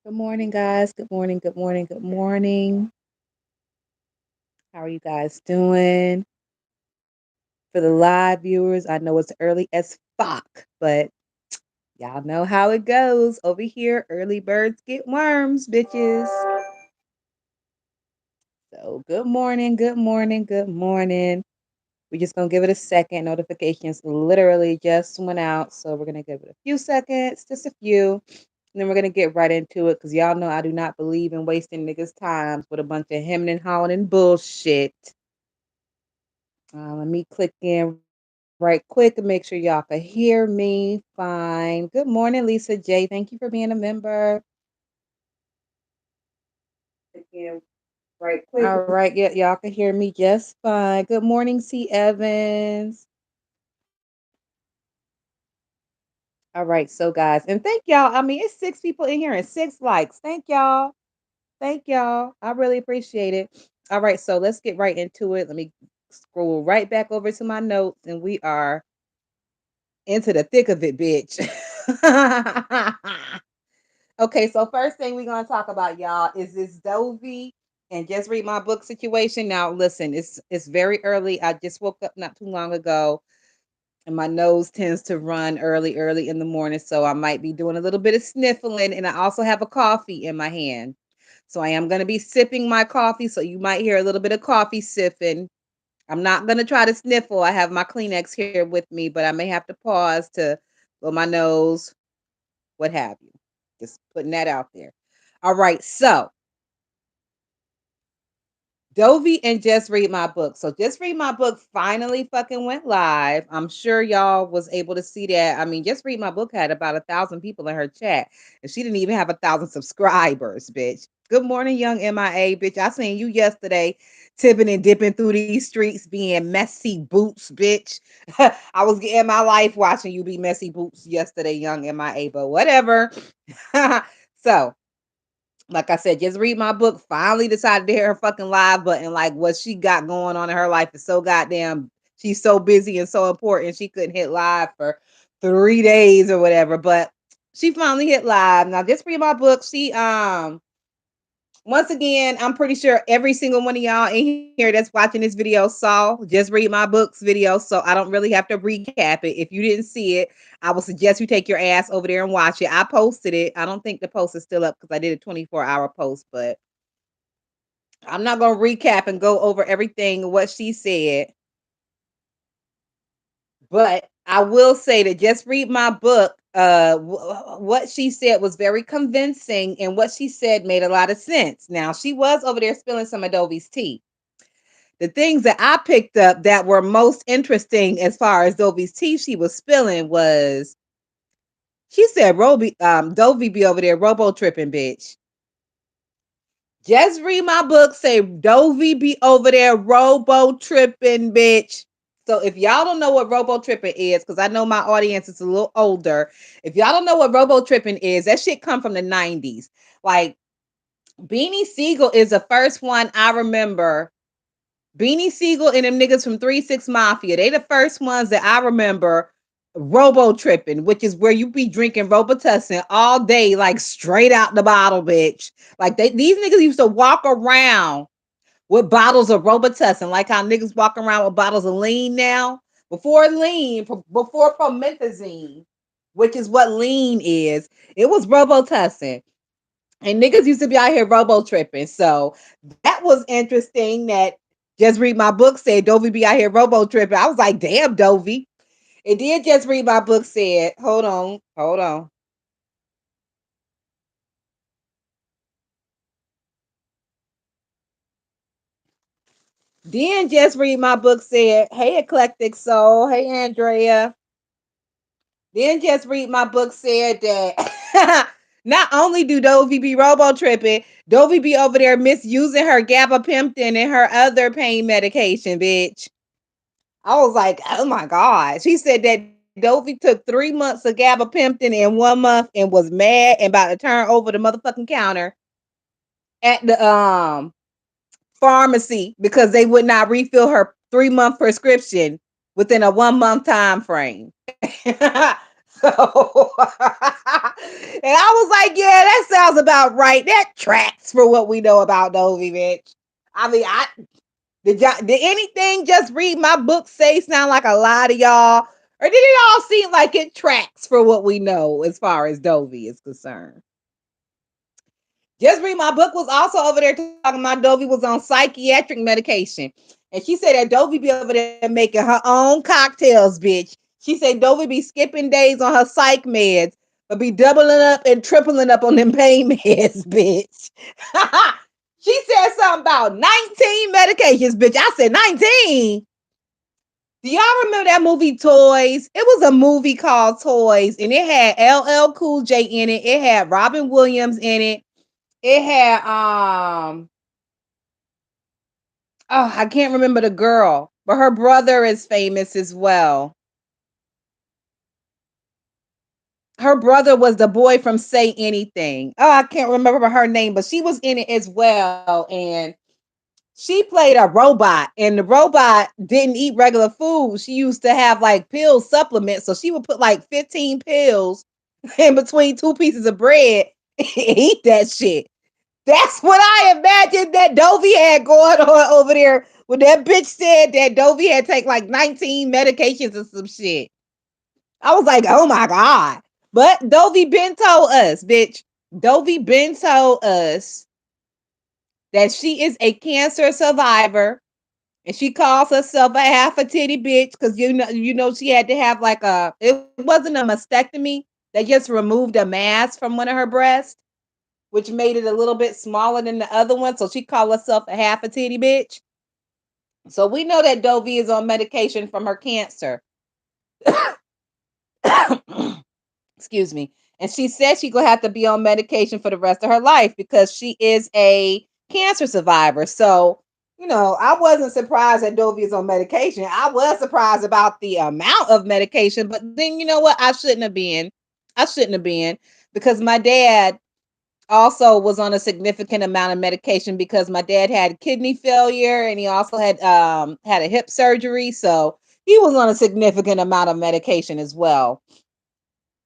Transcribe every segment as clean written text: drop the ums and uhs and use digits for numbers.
Good morning, guys. Good morning. Good morning. Good morning. How are you guys doing? For the live viewers, I know it's early as fuck, but y'all know how it goes over here. Early birds get worms, bitches. So, good morning. Good morning. Good morning. We're just going to give it a second. Notifications literally just went out. So, we're going to give it a few seconds, just a few. And then we're gonna get right into it because y'all know I do not believe in wasting niggas' times with a bunch of hemming and hawing and bullshit. Let me click in right quick and make sure y'all can hear me fine. Good morning, Lisa J. Thank you for being a member. Again, right quick. All right, yeah, y'all can hear me just fine. Good morning, C. Evans. All right, so guys, and thank y'all. I mean, it's 6 people in here and 6 likes. Thank y'all. Thank y'all. I really appreciate it. All right, so let's get right into it. Let me scroll right back over to my notes, and we are into the thick of it, bitch. Okay, so first thing we're gonna talk about, y'all, is this Dovey and just read my book situation. Now, listen, it's very early. I just woke up not too long ago, and my nose tends to run early in the morning, so I might be doing a little bit of sniffling, and I also have a coffee in my hand. So I am going to be sipping my coffee, so you might hear a little bit of coffee sipping. I'm not going to try to sniffle. I have my Kleenex here with me, but I may have to pause to blow my nose, what have you. Just putting that out there. All right, so Dovey and Just Read My Book. So Just Read My Book finally fucking went live. I'm sure y'all was able to see that. I mean, Just Read My Book had about 1,000 people in her chat, and she didn't even have 1,000 subscribers, bitch. Good morning, young MIA, bitch. I seen you yesterday tipping and dipping through these streets being messy boots, bitch. I was getting my life watching you be messy boots yesterday, young MIA, but whatever. So like I said, just read my book. Finally decided to hit her fucking live button. Like what she got going on in her life is so goddamn. She's so busy and so important. She couldn't hit live for 3 days or whatever. But she finally hit live. Now just read my book. She once again, I'm pretty sure every single one of y'all in here that's watching this video saw Just Read My Books video, so I don't really have to recap it. If you didn't see it, I would suggest you take your ass over there and watch it. I posted it. I don't think the post is still up because I did a 24-hour post, but I'm not going to recap and go over everything what she said. But I will say that Just Read My Book. What she said was very convincing, and what she said made a lot of sense. Now she was over there spilling some of Dovey's tea. The things that I picked up that were most interesting as far as Dovey's tea she was spilling was she said Dovey be over there robo tripping, bitch. Just read my book, say Dovey be over there robo tripping, bitch. So if y'all don't know what robo tripping is, because I know my audience is a little older. If y'all don't know what robo tripping is, that shit come from the 90s. Like Beanie Siegel is the first one I remember. Beanie Siegel and them niggas from 3 6 Mafia, they the first ones that I remember robo tripping, which is where you be drinking Robitussin all day, like straight out the bottle, bitch. Like these niggas used to walk around with bottles of Robitussin, like how niggas walk around with bottles of lean now. Before lean, before promethazine, which is what lean is, it was Robitussin. And niggas used to be out here robo tripping. So that was interesting that Just Read My Book said Dovey be out here robo tripping. I was like, damn, Dovey. It did Just Read My Book said, hold on. Then Just Read My Book said, hey, Eclectic Soul. Hey, Andrea. Then Just Read My Book said that not only do Dovey be robo tripping, Dovey be over there misusing her gabapentin and her other pain medication, bitch. I was like, oh my God. She said that Dovey took 3 months of gabapentin in 1 month and was mad and about to turn over the motherfucking counter at the pharmacy because they would not refill her 3 month prescription within a 1 month time frame. So, and I was like, yeah, that sounds about right. That tracks for what we know about Dovey, bitch. I mean, did anything just read my book say sound like a lie to y'all? Or did it all seem like it tracks for what we know as far as Dovey is concerned? Just read my book was also over there talking about Dovey was on psychiatric medication. And she said that Dovey be over there making her own cocktails, bitch. She said Dovey be skipping days on her psych meds, but be doubling up and tripling up on them pain meds, bitch. She said something about 19 medications, bitch. I said 19. Do y'all remember that movie Toys? It was a movie called Toys, and it had LL Cool J in it. It had Robin Williams in it. It had oh, I can't remember the girl, but her brother is famous as well. Her brother was the boy from Say Anything. Oh, I can't remember her name, but she was in it as well. And she played a robot, and the robot didn't eat regular food. She used to have like pill supplements. So she would put like 15 pills in between two pieces of bread and eat that shit. That's what I imagined that Dovey had going on over there when that bitch said that Dovey had take like 19 medications or some shit. I was like, oh my God. But Dovey been told us, bitch. Dovey been told us that she is a cancer survivor and she calls herself a half a titty bitch because you know she had to have like it wasn't a mastectomy. They just removed a mass from one of her breasts, which made it a little bit smaller than the other one. So she called herself a half a titty bitch. So we know that Dovey is on medication from her cancer. Excuse me. And she said she's gonna have to be on medication for the rest of her life because she is a cancer survivor. So, I wasn't surprised that Dovey is on medication. I was surprised about the amount of medication, but then you know what? I shouldn't have been. I shouldn't have been because my dad also was on a significant amount of medication because my dad had kidney failure and he also had a hip surgery, so he was on a significant amount of medication as well.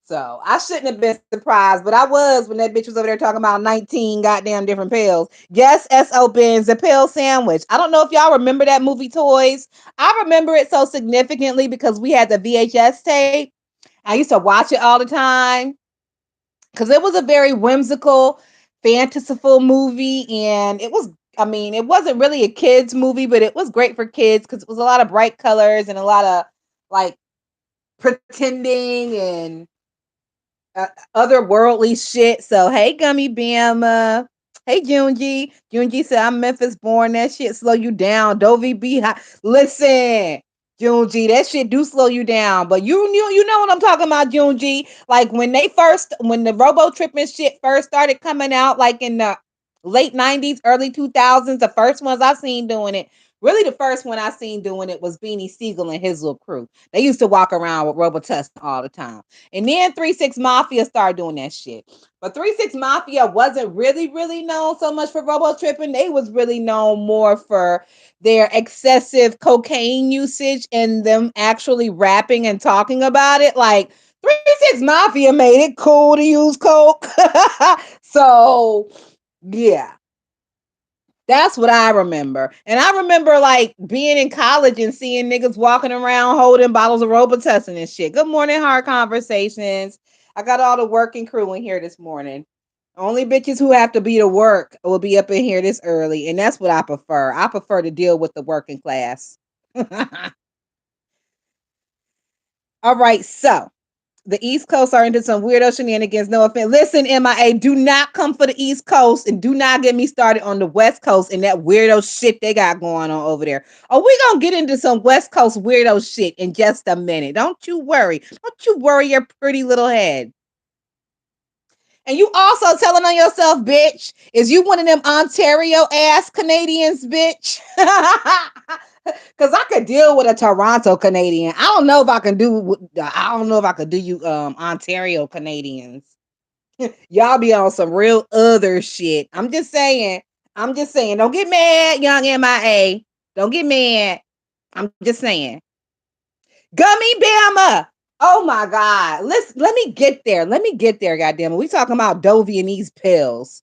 So I shouldn't have been surprised, but I was when that bitch was over there talking about 19 goddamn different pills. Yes, S.O. Ben's the pill sandwich. I don't know if y'all remember that movie Toys. I remember it so significantly because we had the VHS tape. I used to watch it all the time because it was a very whimsical, fantastical movie. And it wasn't really a kid's movie, but it was great for kids because it was a lot of bright colors and a lot of like pretending and otherworldly shit. So, hey, Gummy Bama. Hey, Junji. Junji said, I'm Memphis born. That shit slow you down. Dovey be high. Listen, Junji, that shit do slow you down. But you know what I'm talking about, Junji. Like when the robo tripping shit first started coming out, like in the late 90s, early 2000s, the first ones I seen doing it. Really, the first one I seen doing it was Beanie Siegel and his little crew. They used to walk around with Robitussin all the time. And then 3 6 Mafia started doing that shit. But 3 6 Mafia wasn't really, really known so much for robo tripping. They was really known more for their excessive cocaine usage and them actually rapping and talking about it. Like 3 6 Mafia made it cool to use coke. So yeah. That's what I remember. And I remember like being in college and seeing niggas walking around holding bottles of Robitussin and shit. Good morning, Hard Conversations. I got all the working crew in here this morning. Only bitches who have to be to work will be up in here this early. And that's what I prefer. I prefer to deal with the working class. All right. So the East Coast are into some weirdo shenanigans. No offense. Listen, MIA, do not come for the East Coast and do not get me started on the West Coast and that weirdo shit they got going on over there. Oh, we gonna get into some West Coast weirdo shit in just a minute. Don't you worry. Don't you worry your pretty little head. And you also telling on yourself, bitch, is you one of them Ontario ass Canadians, bitch? Cause I could deal with a Toronto Canadian. I don't know if I can do. I don't know if I could do you, Ontario Canadians. Y'all be on some real other shit. I'm just saying. I'm just saying. Don't get mad, young MIA. Don't get mad. I'm just saying. Gummy Bama. Oh my God. Let me get there. Let me get there, goddamn it. We talking about Dovey and these pills.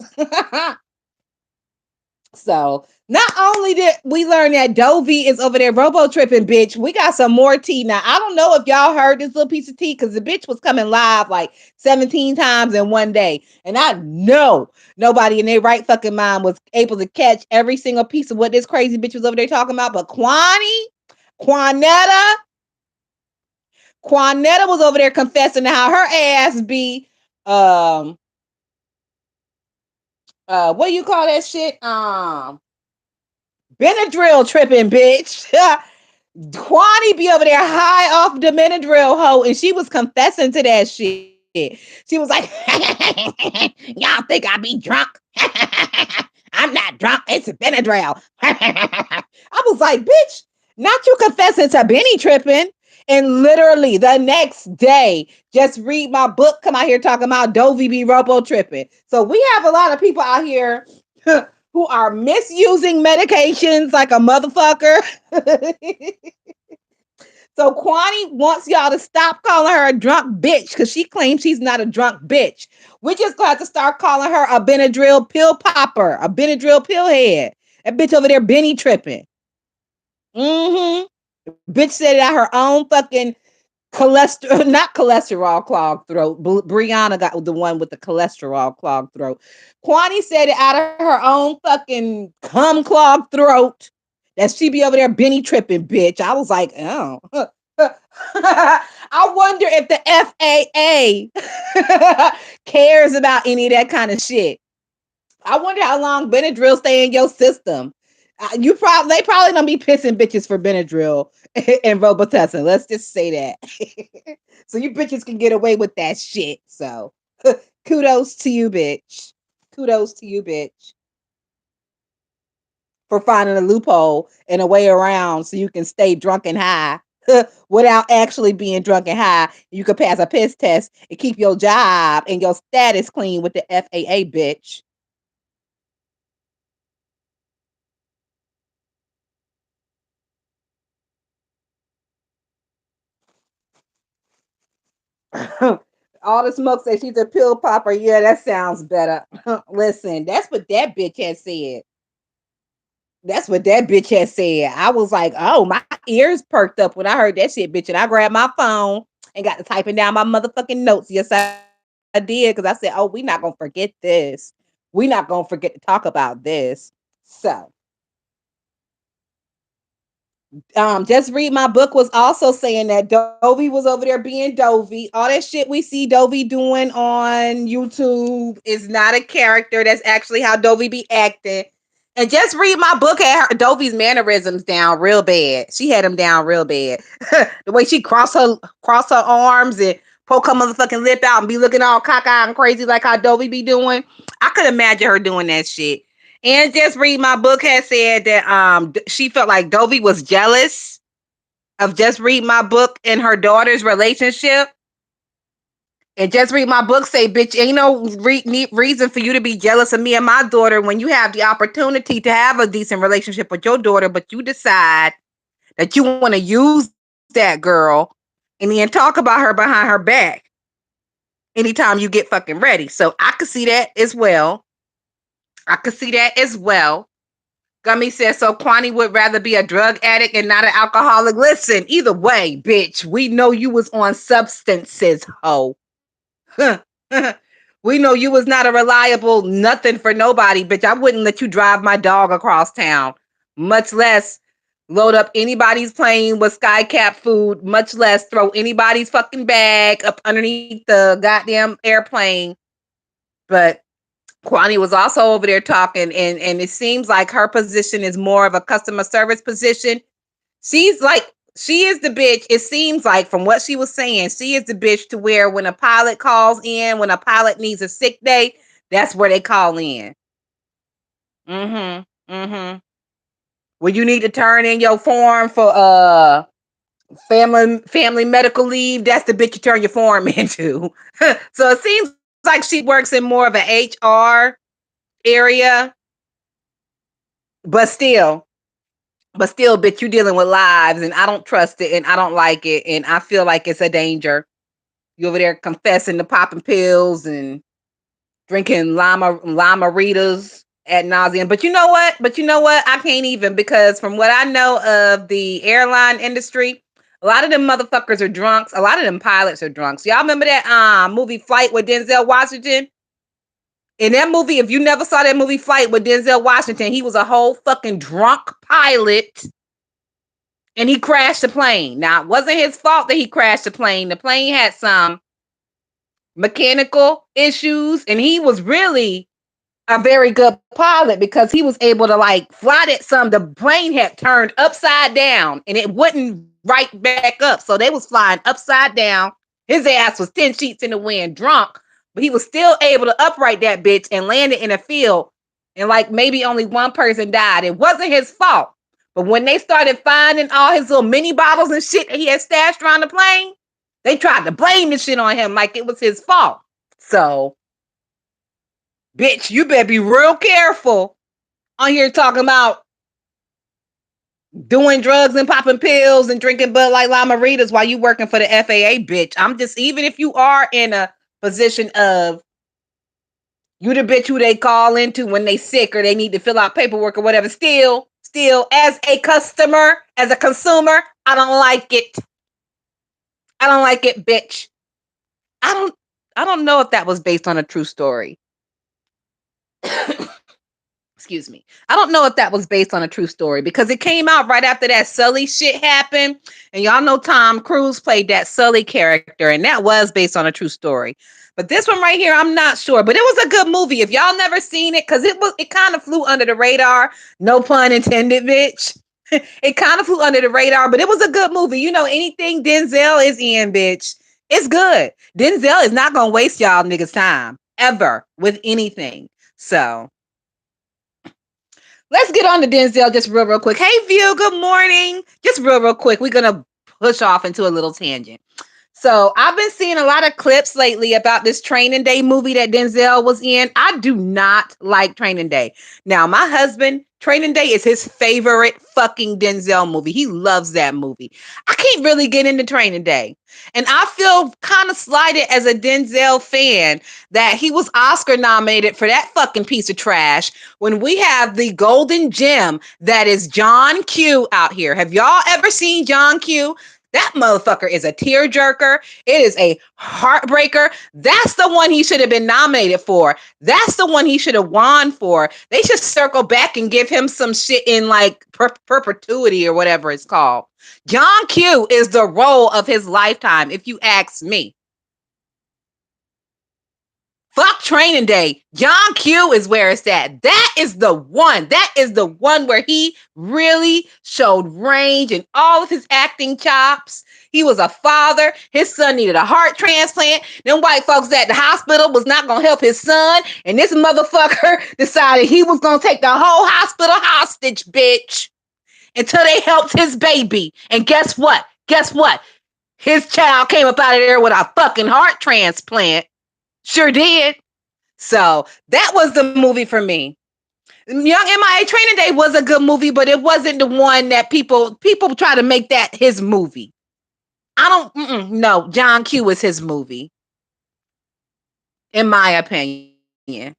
So not only did we learn that Dovey is over there robo tripping, bitch, we got some more tea. Now, I don't know if y'all heard this little piece of tea because the bitch was coming live like 17 times in one day. And I know nobody in their right fucking mind was able to catch every single piece of what this crazy bitch was over there talking about. But Quanetta, Quanetta was over there confessing how her ass be um what do you call that shit? Benadryl tripping, bitch. Kwani be over there high off the Benadryl hoe, and she was confessing to that shit. She was like, y'all think I be drunk? I'm not drunk. It's Benadryl. I was like, bitch, not you confessing to Benny tripping. And literally the next day, just read my book, come out here talking about Dovey be robo tripping. So we have a lot of people out here who are misusing medications like a motherfucker. So Kwani wants y'all to stop calling her a drunk bitch because she claims she's not a drunk bitch. We just got to start calling her a Benadryl pill popper, a Benadryl pill head. That bitch over there Benny tripping. Mm-hmm. Bitch said it out her own fucking cholesterol, not cholesterol clogged throat. Brianna got the one with the cholesterol clogged throat. Kwani said it out of her own fucking cum clogged throat that she be over there Benny tripping, bitch. I was like, oh. I wonder if the FAA cares about any of that kind of shit. I wonder how long Benadryl stay in your system. They probably don't be pissing bitches for Benadryl and Robitussin. Let's just say that. So you bitches can get away with that shit. So kudos to you, bitch. Kudos to you, bitch, for finding a loophole and a way around so you can stay drunk and high without actually being drunk and high. You could pass a piss test and keep your job and your status clean with the FAA, bitch. All the smoke says she's a pill popper. Yeah, that sounds better. Listen, that's what that bitch has said. That's what that bitch has said. I was like, oh, my ears perked up when I heard that shit, bitch. And I grabbed my phone and got to typing down my motherfucking notes. Yes, I did. Because I said, oh, we not going to forget this. We not going to forget to talk about this. So just read my book was also saying that Dovey was over there being Dovey. All that shit we see Dovey doing on YouTube is not a character. That's actually how Dovey be acting. And just read my book had her Dovey's mannerisms down real bad. She had them down real bad. The way she cross her arms and poke her motherfucking lip out and be looking all cockeyed and crazy like how Dovey be doing. I could imagine her doing that shit. And just read my book has said that she felt like Dovey was jealous of just read my book and her daughter's relationship. And just read my book say, bitch, ain't no reason for you to be jealous of me and my daughter when you have the opportunity to have a decent relationship with your daughter, but you decide that you want to use that girl and then talk about her behind her back anytime you get fucking ready. So I could see that as well. I could see that as well. Gummy says, so Kwani would rather be a drug addict and not an alcoholic. Listen, either way, bitch, we know you was on substances, ho. We know you was not a reliable nothing for nobody, bitch. I wouldn't let you drive my dog across town, much less load up anybody's plane with skycap food, much less throw anybody's fucking bag up underneath the goddamn airplane. But Kwani was also over there talking, and it seems like her position is more of a customer service position. She's like, she is the bitch. It seems like from what she was saying, she is the bitch to where when a pilot calls in, when a pilot needs a sick day, that's where they call in. Mm-hmm. Mm-hmm. When you need to turn in your form for family medical leave, that's the bitch you turn your form into. So it seems like she works in more of an HR area, but still, But still, bitch, you dealing with lives, and I don't trust it, and I don't like it, and I feel like it's a danger. You over there confessing to popping pills and drinking lima ritas ad nauseum. But you know what? I can't even, because from what I know of the airline industry, a lot of them motherfuckers are drunks. A lot of them pilots are drunks. Y'all remember that movie Flight with Denzel Washington? In that movie, if you never saw that movie Flight with Denzel Washington, he was a whole fucking drunk pilot and he crashed the plane. Now, it wasn't his fault that he crashed the plane. The plane had some mechanical issues, and he was really a very good pilot because he was able to like fly that some. The plane had turned upside down and it wouldn't right back up. So they was flying upside down. His ass was 10 sheets in the wind, drunk, but he was still able to upright that bitch and land it in a field. And like maybe only one person died. It wasn't his fault. But when they started finding all his little mini bottles and shit that he had stashed around the plane, they tried to blame the shit on him like it was his fault. So, bitch, you better be real careful on here talking about doing drugs and popping pills and drinking Bud Light Lime-A-Ritas while you working for the FAA, bitch. I'm just, even if you are in a position of you the bitch who they call into when they sick or they need to fill out paperwork or whatever, still, as a customer, as a consumer, I don't like it. I don't like it, bitch. I don't I don't know if that was based on a true story. Excuse me. I don't know if that was based on a true story because it came out right after that Sully shit happened. And y'all know Tom Cruise played that Sully character, and that was based on a true story. But this one right here, I'm not sure. But it was a good movie. If y'all never seen it, because it kind of flew under the radar. No pun intended, bitch. It kind of flew under the radar, but it was a good movie. You know, anything Denzel is in, bitch, it's good. Denzel is not gonna waste y'all niggas' time ever with anything. So let's get on to Denzel just real quick. Hey, View, good morning. Just real quick. We're going to push off into a little tangent. So I've been seeing a lot of clips lately about this Training Day movie that Denzel was in. I do not like Training Day. Now, my husband, Training Day is his favorite fucking Denzel movie. He loves that movie. I can't really get into Training Day. And I feel kind of slighted as a Denzel fan that he was Oscar nominated for that fucking piece of trash when we have the golden gem that is John Q out here. Have y'all ever seen John Q? That motherfucker is a tearjerker. It is a heartbreaker. That's the one he should have been nominated for. That's the one he should have won for. They should circle back and give him some shit in like perpetuity or whatever it's called. John Q is the role of his lifetime, if you ask me. Fuck Training Day. John Q is where it's at. That is the one. That is the one where he really showed range and all of his acting chops. He was a father. His son needed a heart transplant. Them white folks at the hospital was not going to help his son. And this motherfucker decided he was going to take the whole hospital hostage, bitch, until they helped his baby. And guess what? His child came up out of there with a fucking heart transplant. Sure did. So that was the movie for me. Young MIA Training Day was a good movie, but it wasn't the one that people try to make that his movie. I don't no, John Q is his movie, in my opinion.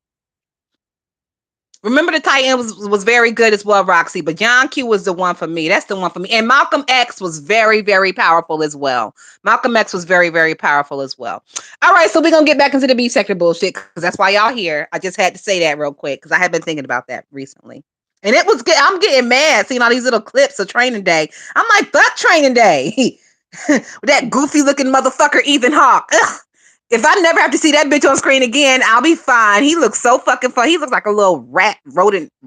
Remember the Titan was very good as well, Roxy, but John Q was the one for me. That's the one for me. And Malcolm X was very, very powerful as well. Malcolm X was very, very powerful as well. All right, so we're going to get back into the B sector bullshit because that's why y'all here. I just had to say that real quick because I have been thinking about that recently. And it was good. I'm getting mad seeing all these little clips of Training Day. I'm like, fuck Training Day. That goofy looking motherfucker, Ethan Hawke. Ugh. If I never have to see that bitch on screen again, I'll be fine. He looks so fucking fun. He looks like a little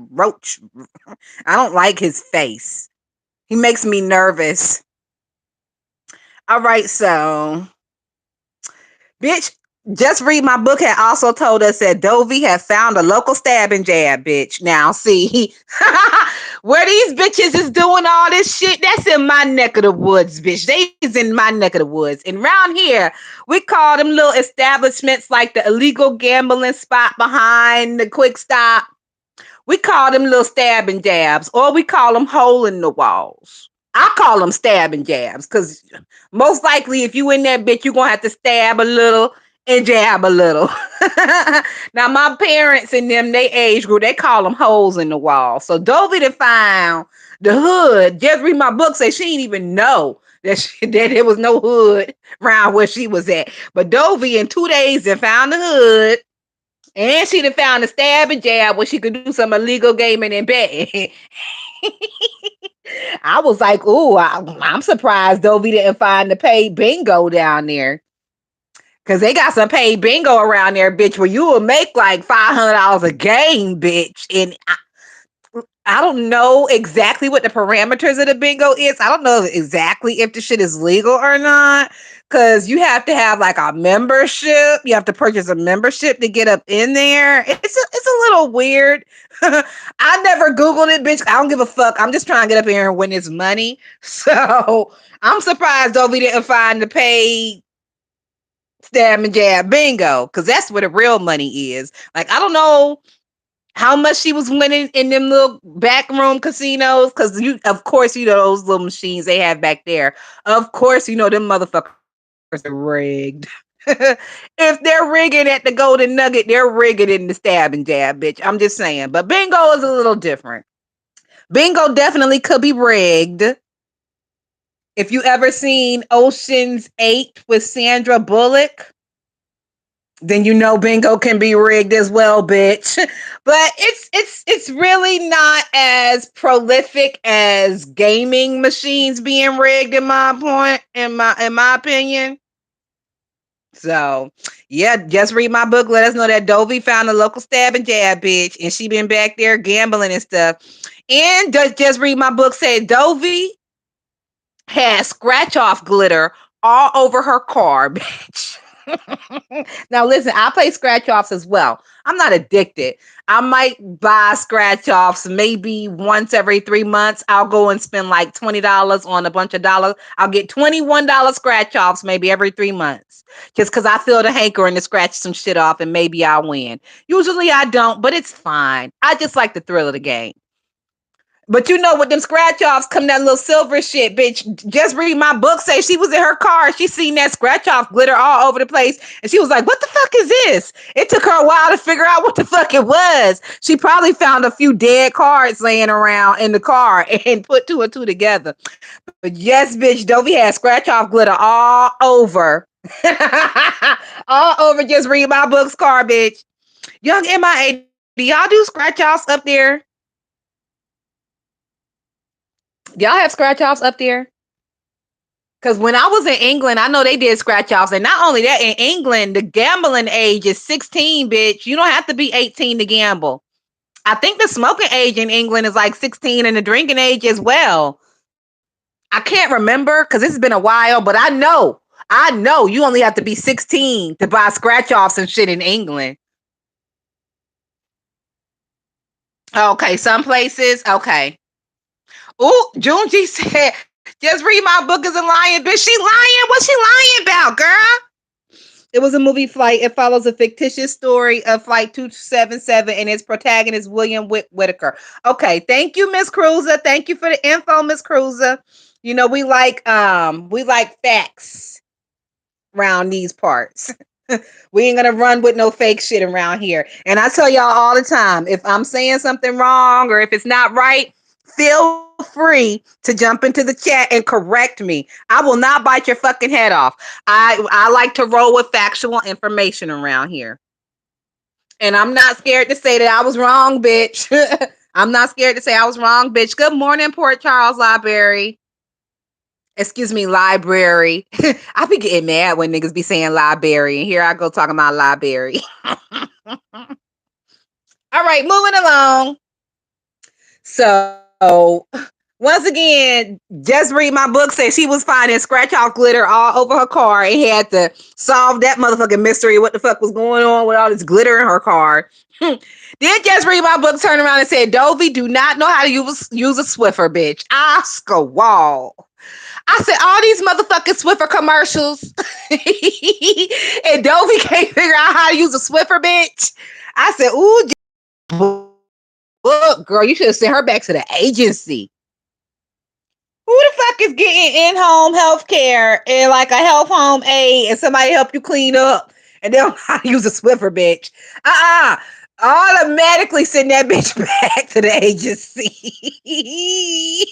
roach. I don't like his face. He makes me nervous. All right, so, bitch, Just Read My Book had also told us that Dovey had found a local stabbing jab, bitch. Now, see, where these bitches is doing all this shit, that's in my neck of the woods, bitch. They is in my neck of the woods. And around here, we call them little establishments like the illegal gambling spot behind the Quick Stop. We call them little stabbing jabs, or we call them hole in the walls. I call them stabbing jabs because most likely, if you in that bitch, you're gonna have to stab a little and jab a little. Now, my parents and them, they age group, they call them holes in the wall. So Dovey to found the hood. Just read my book, say she didn't even know that there was no hood around where she was at. But Dovey in 2 days and found the hood. And she done found a stab and jab where she could do some illegal gaming and betting. I was like, ooh, I'm surprised Dovey didn't find the paid bingo down there. Cause they got some paid bingo around there, bitch, where you will make like $500 a game, bitch. And I don't know exactly what the parameters of the bingo is. I don't know exactly if the shit is legal or not. Cause you have to have like a membership. You have to purchase a membership to get up in there. It's a little weird. I never Googled it, bitch. I don't give a fuck. I'm just trying to get up here and win this money. So I'm surprised Dovey didn't find the paid stab and jab bingo. Cause that's where the real money is. Like, I don't know how much she was winning in them little back room casinos. Cause of course, those little machines they have back there. Of course, them motherfuckers are rigged. If they're rigging at the Golden Nugget, they're rigging in the stab and jab, bitch. I'm just saying. But bingo is a little different. Bingo definitely could be rigged. If you ever seen Ocean's 8 with Sandra Bullock, then bingo can be rigged as well, bitch. But it's really not as prolific as gaming machines being rigged in my opinion. So yeah, just read my book. Let us know that Dovey found a local stab and jab, bitch, and she been back there gambling and stuff. And just read my book. Said Dovey has scratch off glitter all over her car, bitch. Now listen, I play scratch offs as well. I'm not addicted. I might buy scratch offs maybe once every 3 months. I'll go and spend like $20 on a bunch of dollars. I'll get $21 scratch offs maybe every 3 months. Just because I feel the hankering to scratch some shit off and maybe I'll win. Usually I don't, but it's fine. I just like the thrill of the game. But with them scratch offs come that little silver shit, bitch. Just read my book. Say she was in her car. She seen that scratch off glitter all over the place. And she was like, what the fuck is this? It took her a while to figure out what the fuck it was. She probably found a few dead cards laying around in the car and put two and two together. But yes, bitch, Dovey had scratch off glitter all over. All over just read my book's car, bitch. Young MIA, do y'all do scratch offs up there? Y'all have scratch offs up there? Because when I was in England, I know they did scratch offs. And not only that, in England, the gambling age is 16, bitch. You don't have to be 18 to gamble. I think the smoking age in England is like 16 and the drinking age as well. I can't remember because it's been a while, but I know you only have to be 16 to buy scratch offs and shit in England. Okay, some places. Okay. Oh, Junji said, just read my book as a lion, bitch. She lying? What's she lying about, girl? It was a movie Flight. It follows a fictitious story of Flight 277 and its protagonist, William Whitaker. Okay, thank you, Miss Cruiser. Thank you for the info, Miss Cruiser. We like facts around these parts. We ain't gonna run with no fake shit around here. And I tell y'all all the time, if I'm saying something wrong or if it's not right, feel free to jump into the chat and correct me. I will not bite your fucking head off. I like to roll with factual information around here. And I'm not scared to say that I was wrong, bitch. I'm not scared to say I was wrong, bitch. Good morning, Port Charles Library. Excuse me, library. I be getting mad when niggas be saying library, and here I go talking about library. All right, moving along. So once again, just read my book. Said she was finding scratch off glitter all over her car and had to solve that motherfucking mystery. What the fuck was going on with all this glitter in her car? Then just read my book, turn around and said, Dovey do not know how to use a Swiffer, bitch. Oscar Wall. I said, all these motherfucking Swiffer commercials. And Dovey can't figure out how to use a Swiffer, bitch. I said, ooh, book, girl. You should have sent her back to the agency. Who the fuck is getting in-home health care and like a health home aid and somebody help you clean up and they don't know how to use a Swiffer, bitch? Automatically send that bitch back to the agency.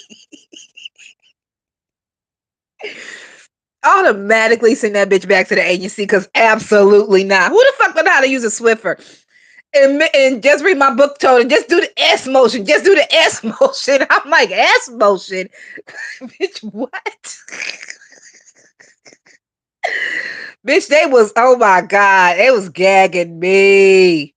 Automatically send that bitch back to the agency because absolutely not. Who the fuck don't know how to use a Swiffer? And just read my book told her, just do the S motion. Just do the S motion. I'm like, S motion? Bitch, what? Bitch, they was, oh my God, they was gagging me.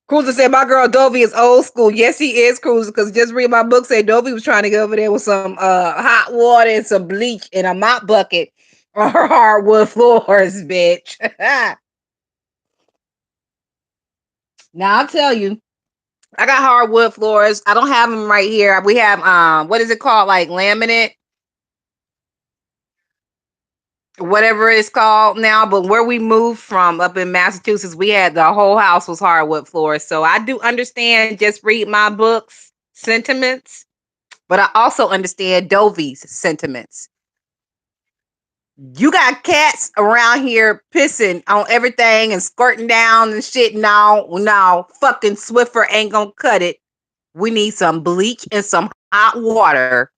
Cruiser said, my girl Dovey is old school. Yes, he is, Cruiser, because just read my book, said Dovey was trying to get over there with some hot water and some bleach in a mop bucket on her hardwood floors, bitch. Now, I'll tell you, I got hardwood floors. I don't have them right here. We have, what is it called? Like laminate, whatever it's called now. But where we moved from up in Massachusetts, we had the whole house was hardwood floors. So I do understand just read my books sentiments, but I also understand Dovey's sentiments. You got cats around here pissing on everything and squirting down and shit. No, fucking Swiffer ain't gonna cut it. We need some bleach and some hot water.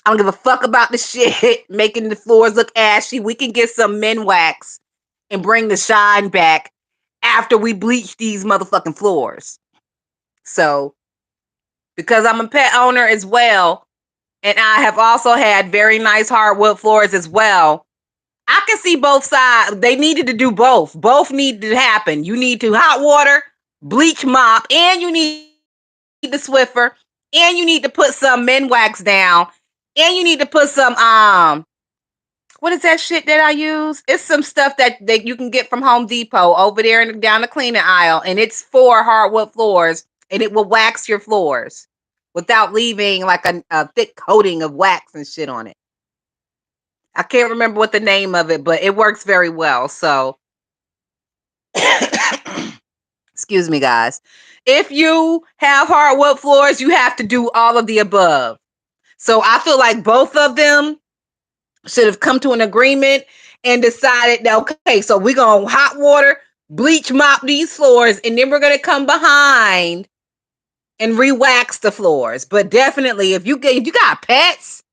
I don't give a fuck about the shit making the floors look ashy. We can get some men wax and bring the shine back after we bleach these motherfucking floors. So, because I'm a pet owner as well, and I have also had very nice hardwood floors as well, I can see both sides. They needed to do both. Both need to happen. You need to hot water, bleach mop, and you need the Swiffer, and you need to put some men wax down, and you need to put some what is that shit that I use? It's some stuff that you can get from Home Depot over there and down the cleaning aisle, and it's for hardwood floors, and it will wax your floors without leaving like a thick coating of wax and shit on it. I can't remember what the name of it, but it works very well. So, excuse me, guys. If you have hardwood floors, you have to do all of the above. So I feel like both of them should have come to an agreement and decided that, okay, so we're going to hot water, bleach mop these floors, and then we're going to come behind and re-wax the floors. But definitely, if you got pets,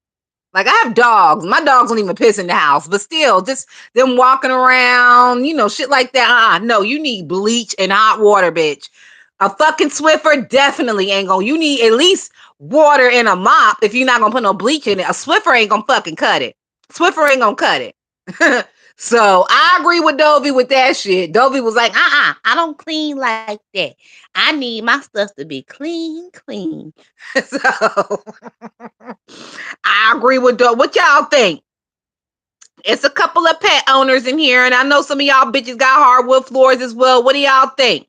like I have dogs, my dogs don't even piss in the house, but still, just them walking around, shit like that. No, you need bleach and hot water, bitch. A fucking Swiffer definitely ain't gonna. You need at least water and a mop if you're not gonna put no bleach in it. A Swiffer ain't gonna fucking cut it. Swiffer ain't gonna cut it. So I agree with Dovey with that shit. Dovey was like, I don't clean like that. I need my stuff to be clean, clean. So I agree with Dovey. What y'all think? It's a couple of pet owners in here, and I know some of y'all bitches got hardwood floors as well. What do y'all think?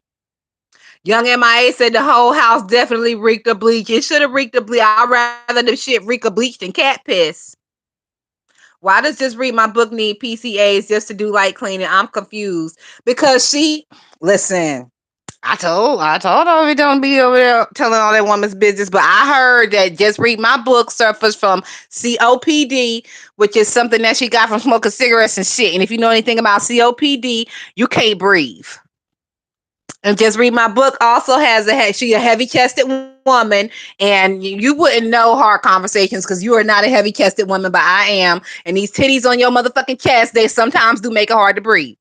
Young MIA said the whole house definitely reeked of bleach. It should have reeked of bleach. I'd rather the shit reek of bleach than cat piss. Why does Just Read My Book need PCAs just to do light cleaning? I'm confused. Because listen, I told her we don't be over there telling all that woman's business, but I heard that Just Read My Book suffers from COPD, which is something that she got from smoking cigarettes and shit. And if you know anything about COPD, you can't breathe. And Just Read My Book also she a heavy chested woman, and you wouldn't know hard conversations because you are not a heavy chested woman, but I am. And these titties on your motherfucking chest, they sometimes do make it hard to breathe.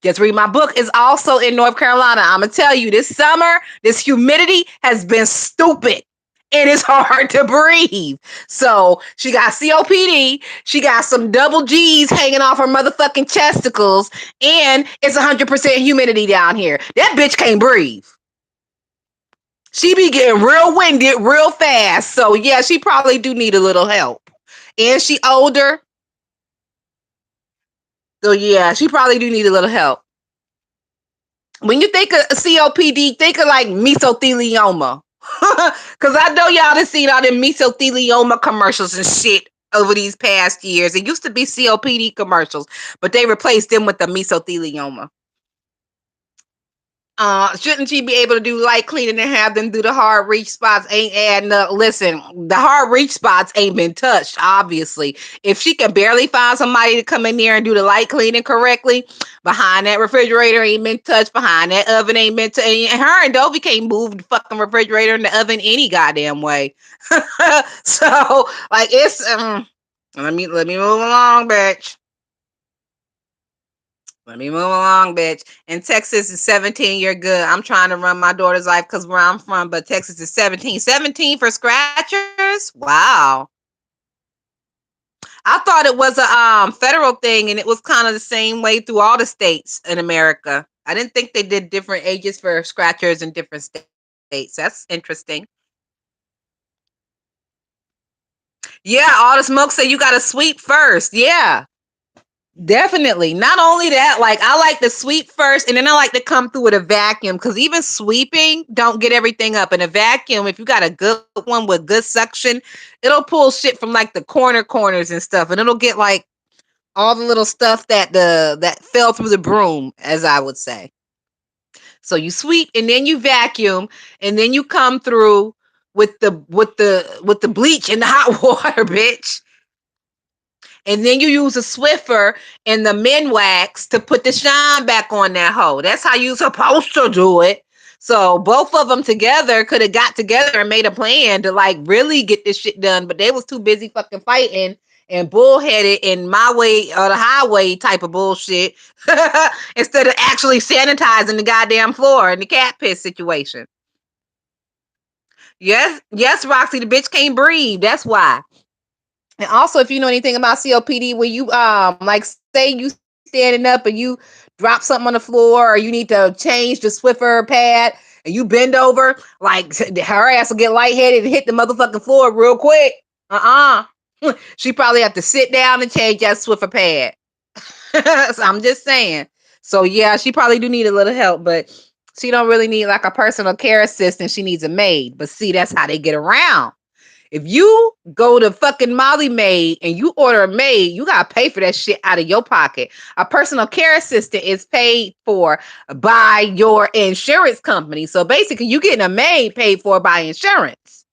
Just Read My Book is also in North Carolina. I'm gonna tell you, this summer, this humidity has been stupid. It is hard to breathe. So she got COPD. She got some double G's hanging off her motherfucking chesticles. And it's 100% humidity down here. That bitch can't breathe. She be getting real winded real fast. So yeah, she probably do need a little help. And she older. So yeah, she probably do need a little help. When you think of COPD, think of like mesothelioma. Because I know y'all done seen all them mesothelioma commercials and shit over these past years. It used to be COPD commercials, but they replaced them with the mesothelioma. Shouldn't she be able to do light cleaning and have them do the hard reach spots? Ain't adding up. Listen, the hard reach spots ain't been touched, obviously. If she can barely find somebody to come in there and do the light cleaning correctly, behind that refrigerator ain't been touched, behind that oven ain't been touched. And her and Dovey can't move the fucking refrigerator and the oven any goddamn way. So, like, it's, let me move along, bitch. Let me move along, bitch. In Texas is 17. You're good. I'm trying to run my daughter's life because where I'm from, but Texas is 17. 17 for scratchers? Wow. I thought it was a federal thing and it was kind of the same way through all the states in America. I didn't think they did different ages for scratchers in different states. That's interesting. Yeah, all the smoke say you got to sweep first. Yeah. Definitely. Not only that, like I like to sweep first and then I like to come through with a vacuum because even sweeping don't get everything up. In a vacuum, if you got a good one with good suction, it'll pull shit from like the corners and stuff and it'll get like all the little stuff that fell through the broom, as I would say. So you sweep and then you vacuum and then you come through with the bleach and the hot water, bitch. And then you use a Swiffer and the men wax to put the shine back on that hoe. That's how you supposed to do it. So both of them together could have got together and made a plan to like really get this shit done, but they was too busy fucking fighting and bullheaded in my way or the highway type of bullshit instead of actually sanitizing the goddamn floor in the cat piss situation. Yes, yes, Roxy, the bitch can't breathe. That's why. And also, if you know anything about COPD, where you like say you standing up and you drop something on the floor, or you need to change the Swiffer pad, and you bend over, like her ass will get lightheaded and hit the motherfucking floor real quick. She probably have to sit down and change that Swiffer pad. So I'm just saying. So yeah, she probably do need a little help, but she don't really need like a personal care assistant. She needs a maid. But see, that's how they get around. If you go to fucking Molly Maid and you order a maid, you gotta pay for that shit out of your pocket. A personal care assistant is paid for by your insurance company. So basically, you getting a maid paid for by insurance.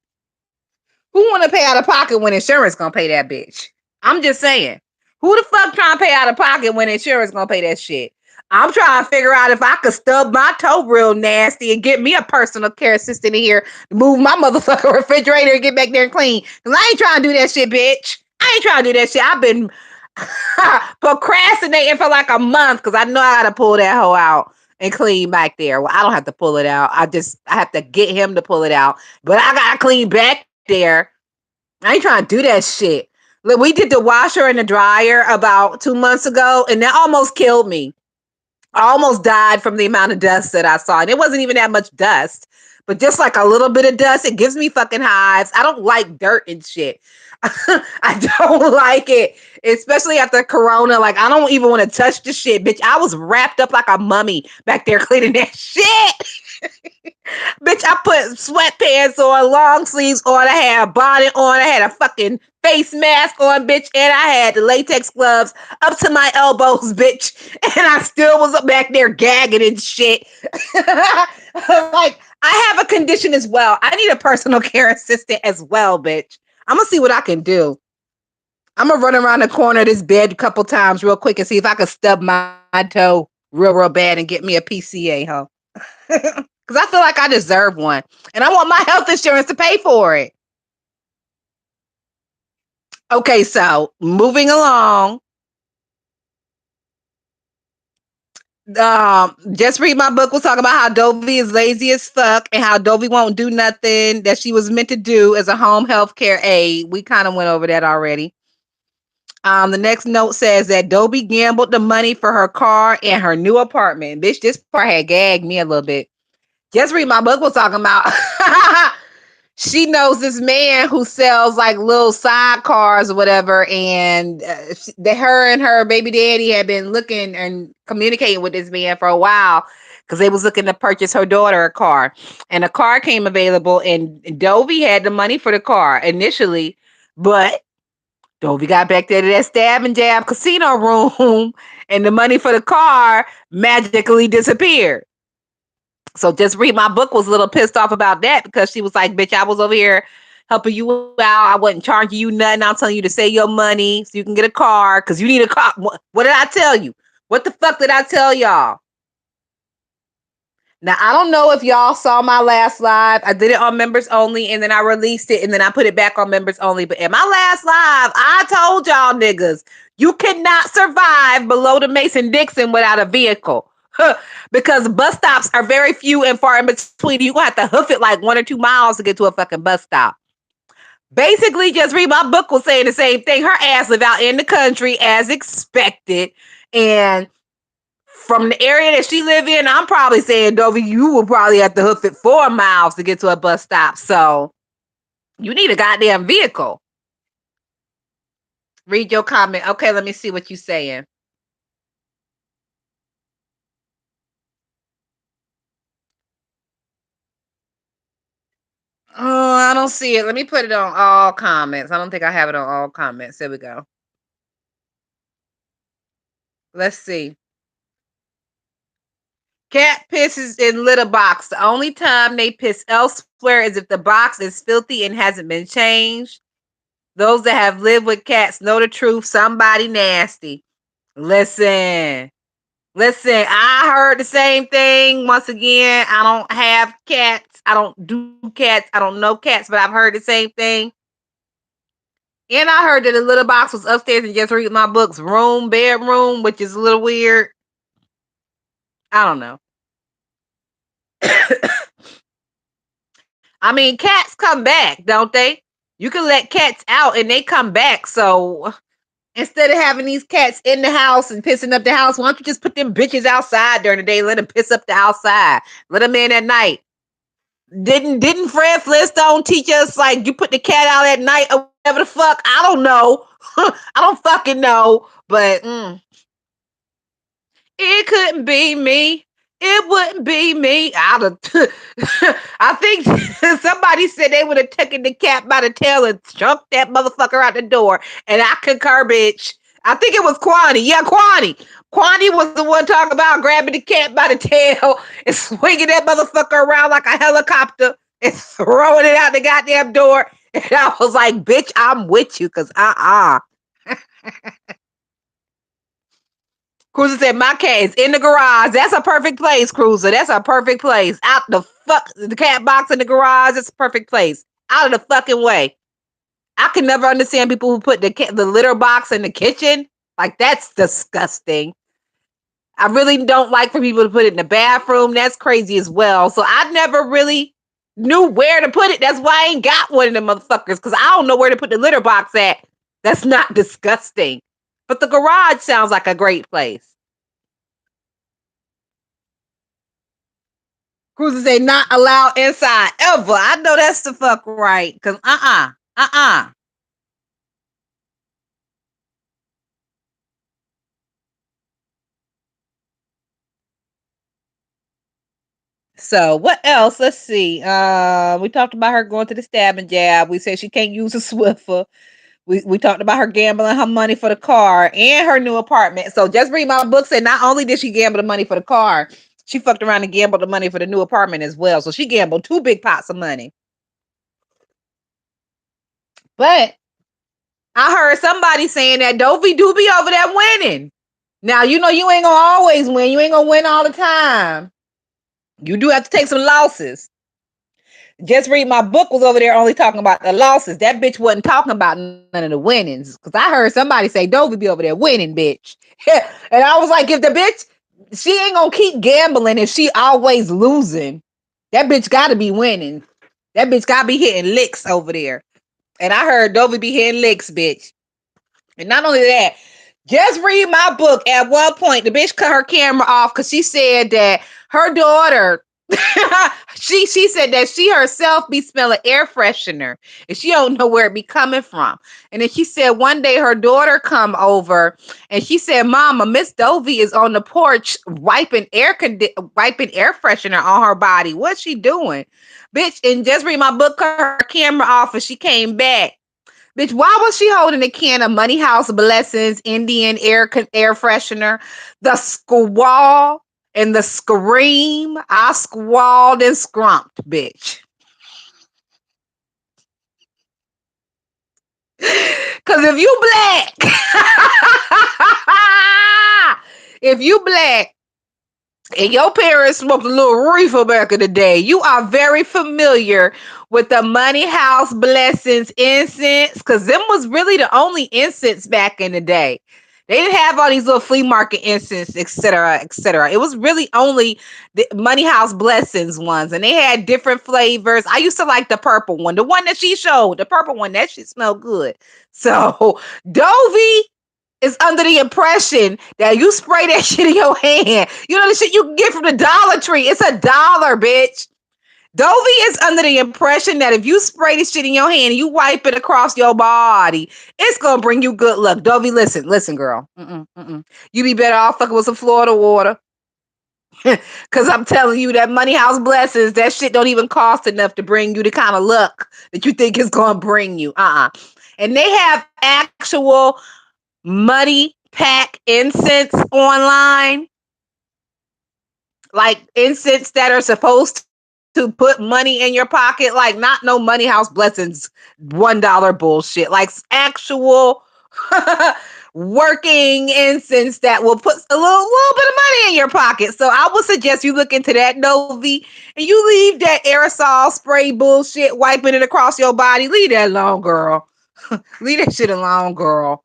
Who want to pay out of pocket when insurance gonna pay that bitch? I'm just saying. Who the fuck trying to pay out of pocket when insurance gonna pay that shit? I'm trying to figure out if I could stub my toe real nasty and get me a personal care assistant in here to move my motherfucking refrigerator and get back there and clean. Cause I ain't trying to do that shit, bitch. I ain't trying to do that shit. I've been procrastinating for like a month because I know I gotta pull that hoe out and clean back there. Well, I don't have to pull it out. I have to get him to pull it out. But I gotta clean back there. I ain't trying to do that shit. Look, we did the washer and the dryer about 2 months ago, and that almost killed me. I almost died from the amount of dust that I saw. And it wasn't even that much dust, but just like a little bit of dust, it gives me fucking hives. I don't like dirt and shit. I don't like it, especially after Corona. Like, I don't even want to touch the shit, bitch. I was wrapped up like a mummy back there cleaning that shit. Bitch, I put sweatpants on, long sleeves on, I had a bonnet on, I had a fucking face mask on, bitch, and I had the latex gloves up to my elbows, bitch, and I still was back there gagging and shit. Like, I have a condition as well. I need a personal care assistant as well, bitch. I'm gonna see what I can do. I'm gonna run around the corner of this bed a couple times real quick and see if I can stub my toe real bad and get me a PCA, huh? Because I feel like I deserve one. And I want my health insurance to pay for it. Okay, so moving along. Just read my book. We'll talk about how Dovey is lazy as fuck and how Dovey won't do nothing that she was meant to do as a home health care aide. We kind of went over that already. The next note says that Dovey gambled the money for her car and her new apartment. Bitch, this part had gagged me a little bit. Just read my book. We're talking about she knows this man who sells like little sidecars or whatever, and her and her baby daddy had been looking and communicating with this man for a while because they was looking to purchase her daughter a car, and a car came available, and Dovey had the money for the car initially, but Dovey got back there to that stab and jab casino room, and the money for the car magically disappeared. So just read my book was a little pissed off about that because she was like, bitch, I was over here helping you out. I wasn't charging you nothing. I'm telling you to save your money so you can get a car because you need a car. What did I tell you? What the fuck did I tell y'all? Now, I don't know if y'all saw my last live. I did it on members only, and then I released it, and then I put it back on members only. But in my last live, I told y'all niggas, you cannot survive below the Mason-Dixon without a vehicle. Because bus stops are very few and far in between. You're going to have to hoof it like 1 or 2 miles to get to a fucking bus stop. Basically, just read my book was saying the same thing. Her ass live out in the country as expected. And from the area that she live in, I'm probably saying, Dovey, you will probably have to hoof it 4 miles to get to a bus stop. So you need a goddamn vehicle. Read your comment. Okay, let me see what you're saying. Oh, I don't see it. Let me put it on all comments. I don't think I have it on all comments. There we go. Let's see. Cat pisses in litter box. The only time they piss elsewhere is if the box is filthy and hasn't been changed. Those that have lived with cats know the truth. Somebody nasty. Listen, I heard the same thing. Once again, I don't have cats. I don't do cats. I don't know cats, but I've heard the same thing. And I heard that the little box was upstairs and just read my books, room, bedroom, which is a little weird. I don't know. I mean, cats come back, don't they? You can let cats out and they come back. So instead of having these cats in the house and pissing up the house, why don't you just put them bitches outside during the day? Let them piss up the outside. Let them in at night. Didn't Fred Flintstone teach us like you put the cat out at night or whatever the fuck? I don't know. I don't fucking know. But it couldn't be me. It wouldn't be me. I think somebody said they would have taken the cat by the tail and chunked that motherfucker out the door. And I concur, bitch. I think it was Kwani. Yeah, Kwani. Kwani was the one talking about grabbing the cat by the tail and swinging that motherfucker around like a helicopter and throwing it out the goddamn door. And I was like, bitch, I'm with you because Cruiser said, my cat is in the garage. That's a perfect place, Cruiser. That's a perfect place. Out the fuck, the cat box in the garage. That's a perfect place. Out of the fucking way. I can never understand people who put the litter box in the kitchen. Like, that's disgusting. I really don't like for people to put it in the bathroom. That's crazy as well. So I never really knew where to put it. That's why I ain't got one of them motherfuckers, because I don't know where to put the litter box at. That's not disgusting. But the garage sounds like a great place. Cruisers say not allowed inside ever. I know that's the fuck right. Cause uh-uh. So what else? Let's see. We talked about her going to the stabbing jab. We said she can't use a Swiffer. We talked about her gambling her money for the car and her new apartment. So just read my book. Said not only did she gamble the money for the car, she fucked around and gambled the money for the new apartment as well. So she gambled 2 big pots of money. But I heard somebody saying that Dovey do be over there winning. Now, you know you ain't gonna always win. You ain't gonna win all the time. You do have to take some losses. Just read my book was over there only talking about the losses. That bitch wasn't talking about none of the winnings. Because I heard somebody say Dovey be over there winning, bitch. And I was like, if the bitch, she ain't gonna keep gambling if she always losing. That bitch gotta be winning. That bitch gotta be hitting licks over there. And I heard Dovey be hitting licks, bitch. And not only that, just read my book. At one point, the bitch cut her camera off because she said that her daughter, she said that she herself be smelling air freshener and she don't know where it be coming from. And then she said one day her daughter come over and she said, Mama, Miss Dovey is on the porch wiping air freshener on her body. What's she doing? Bitch, and just read my book, cut her camera off and she came back. Bitch, why was she holding a can of Money House Blessings Indian air freshener, the Squall, And the scream, I squalled and scrumped, bitch. Cause if you black, if you black and your parents smoked a little reefer back in the day, you are very familiar with the Money House Blessings incense, because them was really the only incense back in the day. They didn't have all these little flea market incense, etc., etc. It was really only the Money House Blessings ones, and they had different flavors. I used to like the purple one, the one that she showed, the purple one. That shit smelled good. So Dovey is under the impression that you spray that shit in your hand. You know the shit you can get from the Dollar Tree. It's $1, bitch. Dovey is under the impression that if you spray this shit in your hand and you wipe it across your body, it's gonna bring you good luck. Dovey, listen, girl. You be better off fucking with some Florida water. Cause I'm telling you that Money House Blessings, that shit don't even cost enough to bring you the kind of luck that you think it's gonna bring you. And they have actual money pack incense online, like incense that are supposed to put money in your pocket, like not no Money House Blessings $1 bullshit, like actual working incense that will put a little bit of money in your pocket. So I would suggest you look into that, Novi, and you leave that aerosol spray bullshit, wiping it across your body. Leave that alone, girl. Leave that shit alone, girl.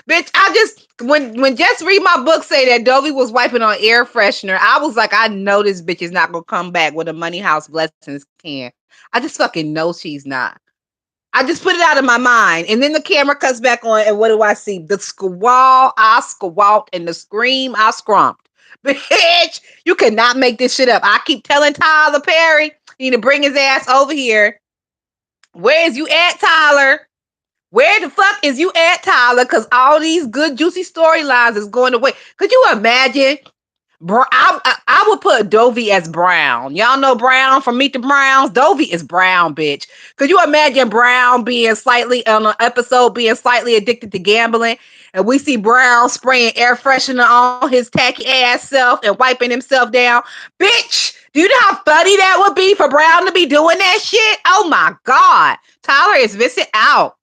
Bitch, I just when Just Read My Book say that Dovey was wiping on air freshener, I was like, I know this bitch is not gonna come back with a Money House Blessings can. I just fucking know she's not. I just put it out of my mind. And then the camera cuts back on, and what do I see? The squall, I squawked, and the scream, I scrumped. Bitch, you cannot make this shit up. I keep telling Tyler Perry, you need to bring his ass over here. Where is you at, Tyler? Where the fuck is you at, Tyler? Because all these good, juicy storylines is going away. Could you imagine? I would put Dovey as Brown. Y'all know Brown from Meet the Browns? Dovey is Brown, bitch. Could you imagine Brown being slightly, on an episode, being slightly addicted to gambling? And we see Brown spraying air freshener on his tacky ass self and wiping himself down. Bitch, do you know how funny that would be for Brown to be doing that shit? Oh my God. Tyler is missing out.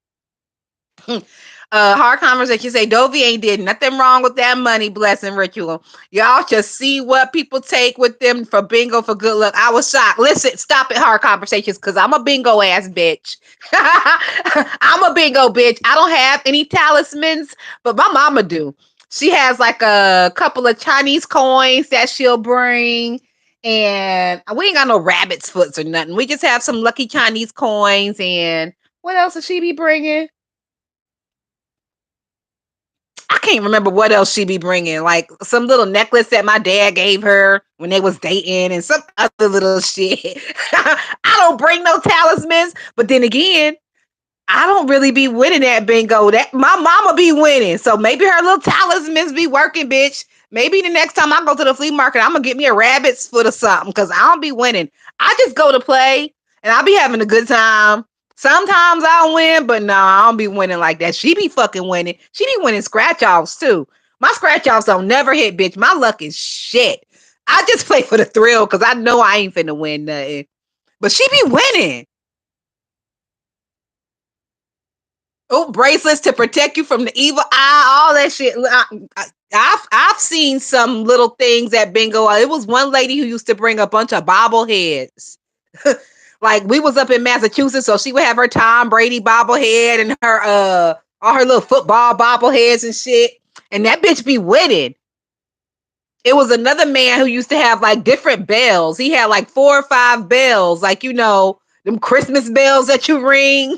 Hard conversation say Dovey ain't did nothing wrong with that money blessing ritual. Y'all just see what people take with them for bingo for good luck. I was shocked. Listen, stop it, hard conversations, because I'm a bingo ass bitch. I'm a bingo bitch. I don't have any talismans, but my mama do. She has like a couple of Chinese coins that she'll bring. And we ain't got no rabbit's foots or nothing. We just have some lucky Chinese coins. And what else does she be bringing? I can't remember what else she be bringing, like some little necklace that my dad gave her when they was dating and some other little shit. I don't bring no talismans, but then again, I don't really be winning that bingo. That my mama be winning, so maybe her little talismans be working, bitch. Maybe the next time I go to the flea market, I'm gonna get me a rabbit's foot or something because I don't be winning. I just go to play and I be having a good time. Sometimes I'll win, but no, I don't be winning like that. She be fucking winning. She be winning scratch offs too. My scratch offs don't never hit, bitch. My luck is shit. I just play for the thrill because I know I ain't finna win nothing. But she be winning. Oh, bracelets to protect you from the evil eye, all that shit. I've seen some little things at bingo. It was one lady who used to bring a bunch of bobbleheads. Like we was up in Massachusetts, so she would have her Tom Brady bobblehead and her all her little football bobbleheads and shit. And that bitch be winning. It was another man who used to have like different bells. He had like 4 or 5 bells, like them Christmas bells that you ring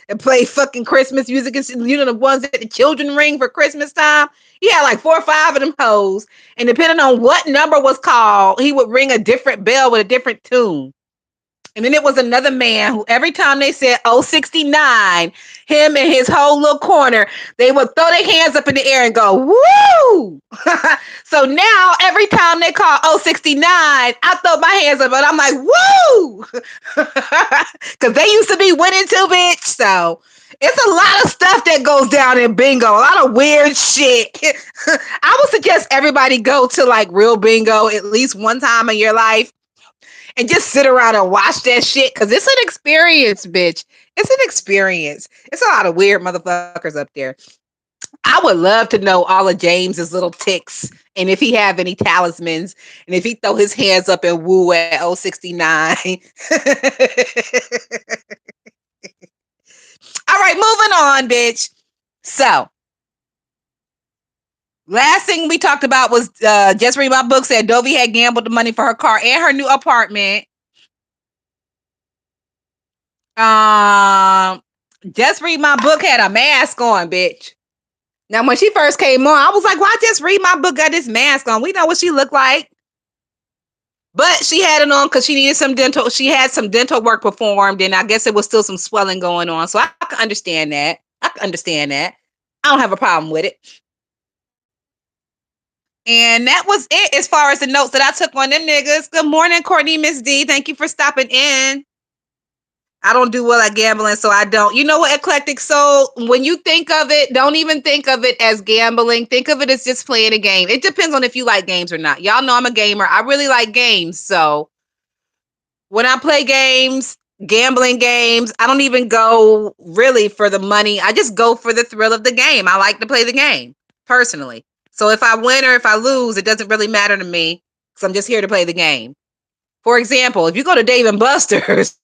and play fucking Christmas music, and the ones that the children ring for Christmas time. He had like 4 or 5 of them hoes, and depending on what number was called, he would ring a different bell with a different tune. And then it was another man who every time they said, oh, 69, him and his whole little corner, they would throw their hands up in the air and go, woo! So now every time they call, oh, 69, I throw my hands up and I'm like, woo! Because they used to be winning too, bitch. So it's a lot of stuff that goes down in bingo, a lot of weird shit. I would suggest everybody go to like real bingo at least one time in your life and just sit around and watch that shit because it's an experience, bitch. It's an experience. It's a lot of weird motherfuckers up there. I would love to know all of James's little ticks and if he have any talismans and if he throw his hands up and woo at 069. All right, moving on, bitch. So, last thing we talked about was just read my book said Dovey had gambled the money for her car and her new apartment. Um, just read my book had a mask on, bitch. Now, when she first came on, I was like, why just read my book got this mask on? We know what she looked like. But she had it on because she needed some dental. She had some dental work performed, and I guess it was still some swelling going on. So I can understand that. I can understand that. I don't have a problem with it. And that was it as far as the notes that I took on them niggas. Good morning, Courtney, Miss D. Thank you for stopping in. I don't do well at gambling, so I don't. You know what, eclectic soul? When you think of it, don't even think of it as gambling. Think of it as just playing a game. It depends on if you like games or not. Y'all know I'm a gamer. I really like games. So when I play games, gambling games, I don't even go really for the money. I just go for the thrill of the game. I like to play the game personally. So if I win or if I lose, it doesn't really matter to me because I'm just here to play the game. For example, if you go to Dave and Buster's,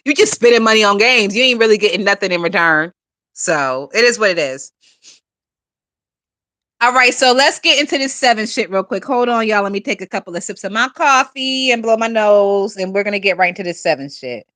you just spending money on games. You ain't really getting nothing in return. So it is what it is. All right, so let's get into this 7 shit real quick. Hold on, y'all. Let me take a couple of sips of my coffee and blow my nose, and we're gonna get right into this 7 shit.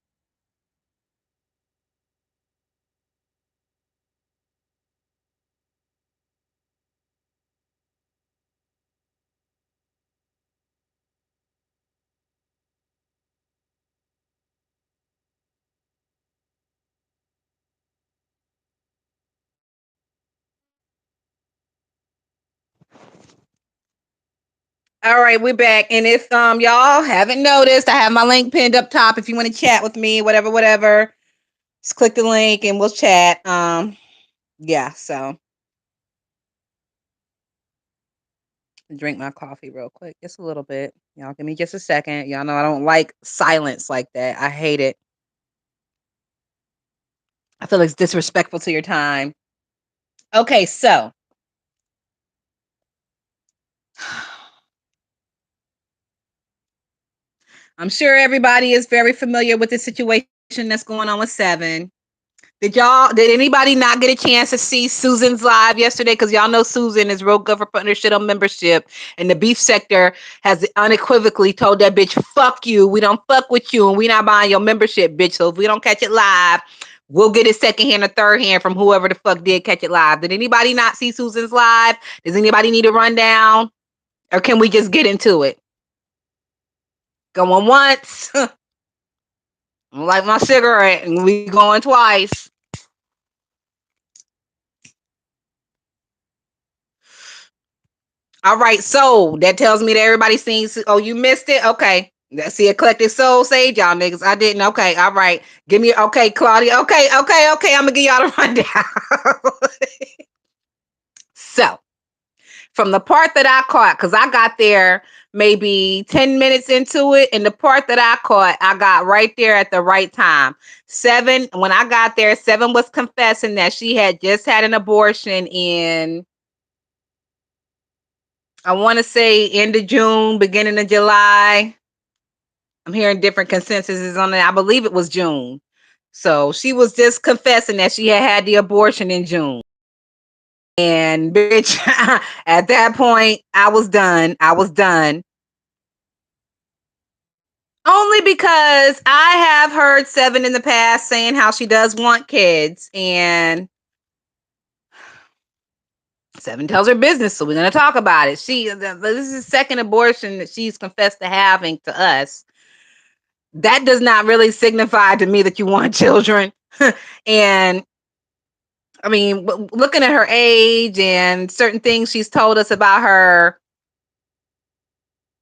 All right, we're back. And if y'all haven't noticed, I have my link pinned up top. If you want to chat with me, whatever, just click the link and we'll chat. Yeah, so drink my coffee real quick. Just a little bit. Y'all give me just a second. Y'all know I don't like silence like that. I hate it. I feel it's disrespectful to your time. Okay, so I'm sure everybody is very familiar with the situation that's going on with 7. Did anybody not get a chance to see Susan's live yesterday? Because y'all know Susan is real good for putting her shit on membership. And the beef sector has unequivocally told that bitch, fuck you. We don't fuck with you. And we not buying your membership, bitch. So if we don't catch it live, we'll get it second hand or third hand from whoever the fuck did catch it live. Did anybody not see Susan's live? Does anybody need a rundown? Or can we just get into it? Going once. Like my cigarette. And we going twice. All right, so that tells me that everybody seems. Oh, you missed it. Okay, let's see, eclectic soul sage, y'all niggas. I didn't. Okay, all right. Give me. Okay, Claudia. Okay. I'm gonna give y'all the rundown. So, from the part that I caught, because I got there maybe 10 minutes into it, and the part that I caught, I got right there at the right time. 7. When I got there, 7 was confessing that she had just had an abortion in, I want to say, end of June, beginning of July. I'm hearing different consensuses on it. I believe it was June. So she was just confessing that she had the abortion in June. And bitch, at that point, I was done. I was done. Only because I have heard 7 in the past saying how she does want kids. And 7 tells her business. So we're going to talk about it. This is the second abortion that she's confessed to having to us. that does not really signify to me that you want children. And I mean, looking at her age and certain things she's told us about her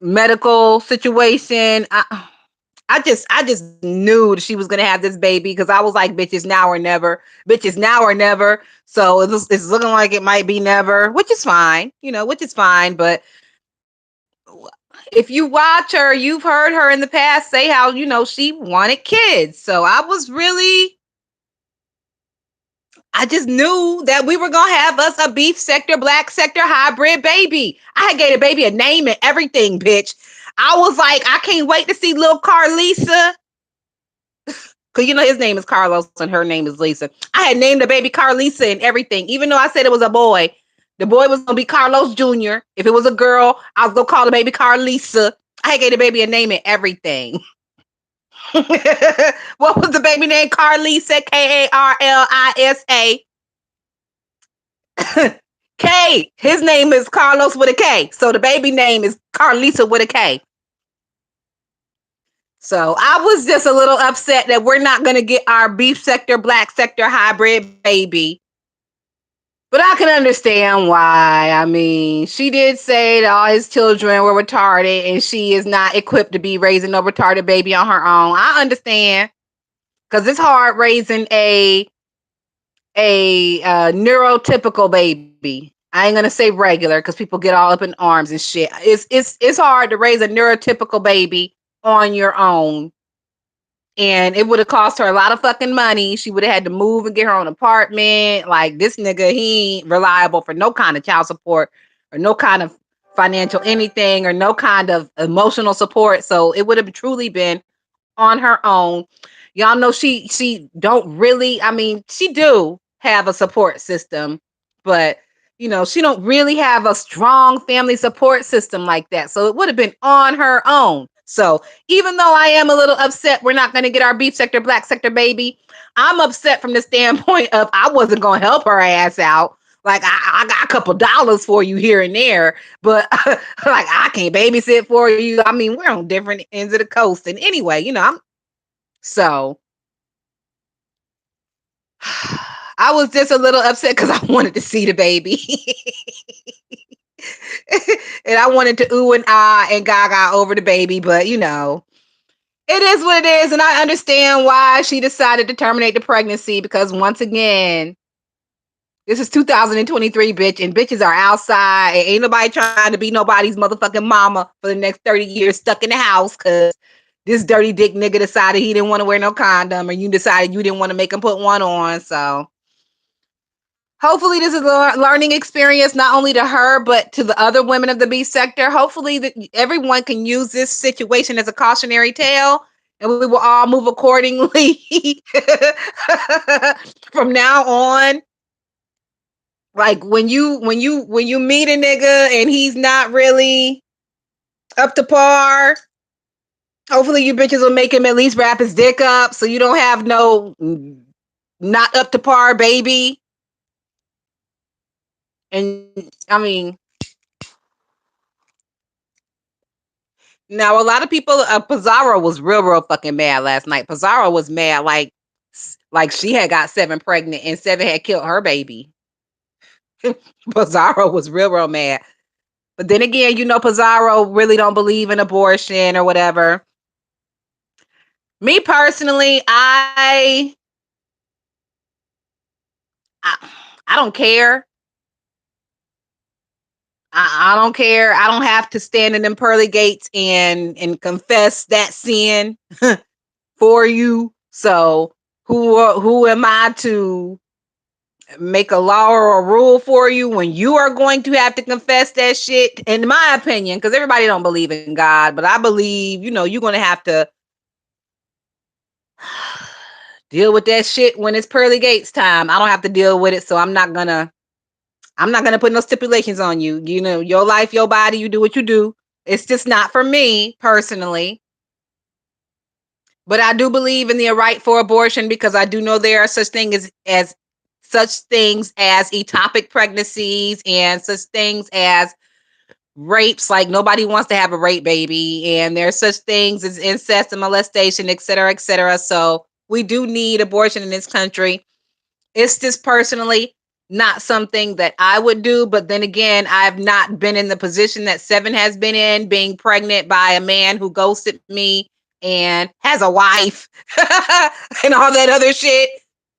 medical situation, I just knew that she was gonna have this baby because I was like, bitches now or never, bitches now or never. So it's looking like it might be never, which is fine, which is fine. But if you watch her, you've heard her in the past say how she wanted kids. So I just knew that we were gonna have us a beef sector, black sector hybrid baby. I had gave the baby a name and everything, bitch. I was like, I can't wait to see little Carlisa. Cause his name is Carlos and her name is Lisa. I had named the baby Carlisa and everything, even though I said it was a boy. The boy was gonna be Carlos Jr. If it was a girl, I was gonna call the baby Carlisa. I had gave the baby a name and everything. What was the baby name? Carlisa, Karlisa. K. His name is Carlos with a K. So the baby name is Carlisa with a K. So I was just a little upset that we're not going to get our beef sector, black sector hybrid baby. But I can understand why. I mean, she did say that all his children were retarded and she is not equipped to be raising a retarded baby on her own. I understand. Because it's hard raising a neurotypical baby. I ain't gonna say regular because people get all up in arms and shit. It's hard to raise a neurotypical baby on your own. And it would have cost her a lot of fucking money. She would have had to move and get her own apartment. Like this nigga, he ain't reliable for no kind of child support or no kind of financial anything or no kind of emotional support. So it would have truly been on her own. Y'all know she don't really, I mean, she do have a support system, but she don't really have a strong family support system like that. So it would have been on her own. So even though I am a little upset we're not going to get our beef sector, black sector baby, I'm upset from the standpoint of I wasn't going to help her ass out. Like I got a couple dollars for you here and there, but like I can't babysit for you. I mean, we're on different ends of the coast. And anyway, I'm so I was just a little upset because I wanted to see the baby. And I wanted to ooh and ah and gaga over the baby, but it is what it is. And I understand why she decided to terminate the pregnancy because once again, this is 2023, bitch, and bitches are outside and ain't nobody trying to be nobody's motherfucking mama for the next 30 years stuck in the house because this dirty dick nigga decided he didn't want to wear no condom or you decided you didn't want to make him put one on. So hopefully this is a learning experience, not only to her, but to the other women of the B sector. Hopefully that everyone can use this situation as a cautionary tale and we will all move accordingly from now on. Like when you meet a nigga and he's not really up to par, hopefully you bitches will make him at least wrap his dick up so you don't have no not up to par baby. And I mean, now a lot of people, Pizarro was real fucking mad last night. Pizarro was mad like she had got 7 pregnant and 7 had killed her baby. Pizarro was real mad. But then again, Pizarro really don't believe in abortion or whatever. Me personally, I, I don't care. I don't care. I don't have to stand in them pearly gates and confess that sin for you. So who am I to make a law or a rule for you when you are going to have to confess that shit? In my opinion, because everybody don't believe in God, but I believe you're going to have to deal with that shit when it's pearly gates time. I don't have to deal with it, so I'm not gonna put no stipulations on you. Your life, your body, you do what you do. It's just not for me personally. But I do believe in the right for abortion because I do know there are such things as such things as ectopic pregnancies and such things as rapes, like nobody wants to have a rape baby, and there's such things as incest and molestation, et cetera, et cetera. So we do need abortion in this country. It's just personally not something that I would do. But then again, I've not been in the position that Seven has been in, being pregnant by a man who ghosted me and has a wife and all that other shit.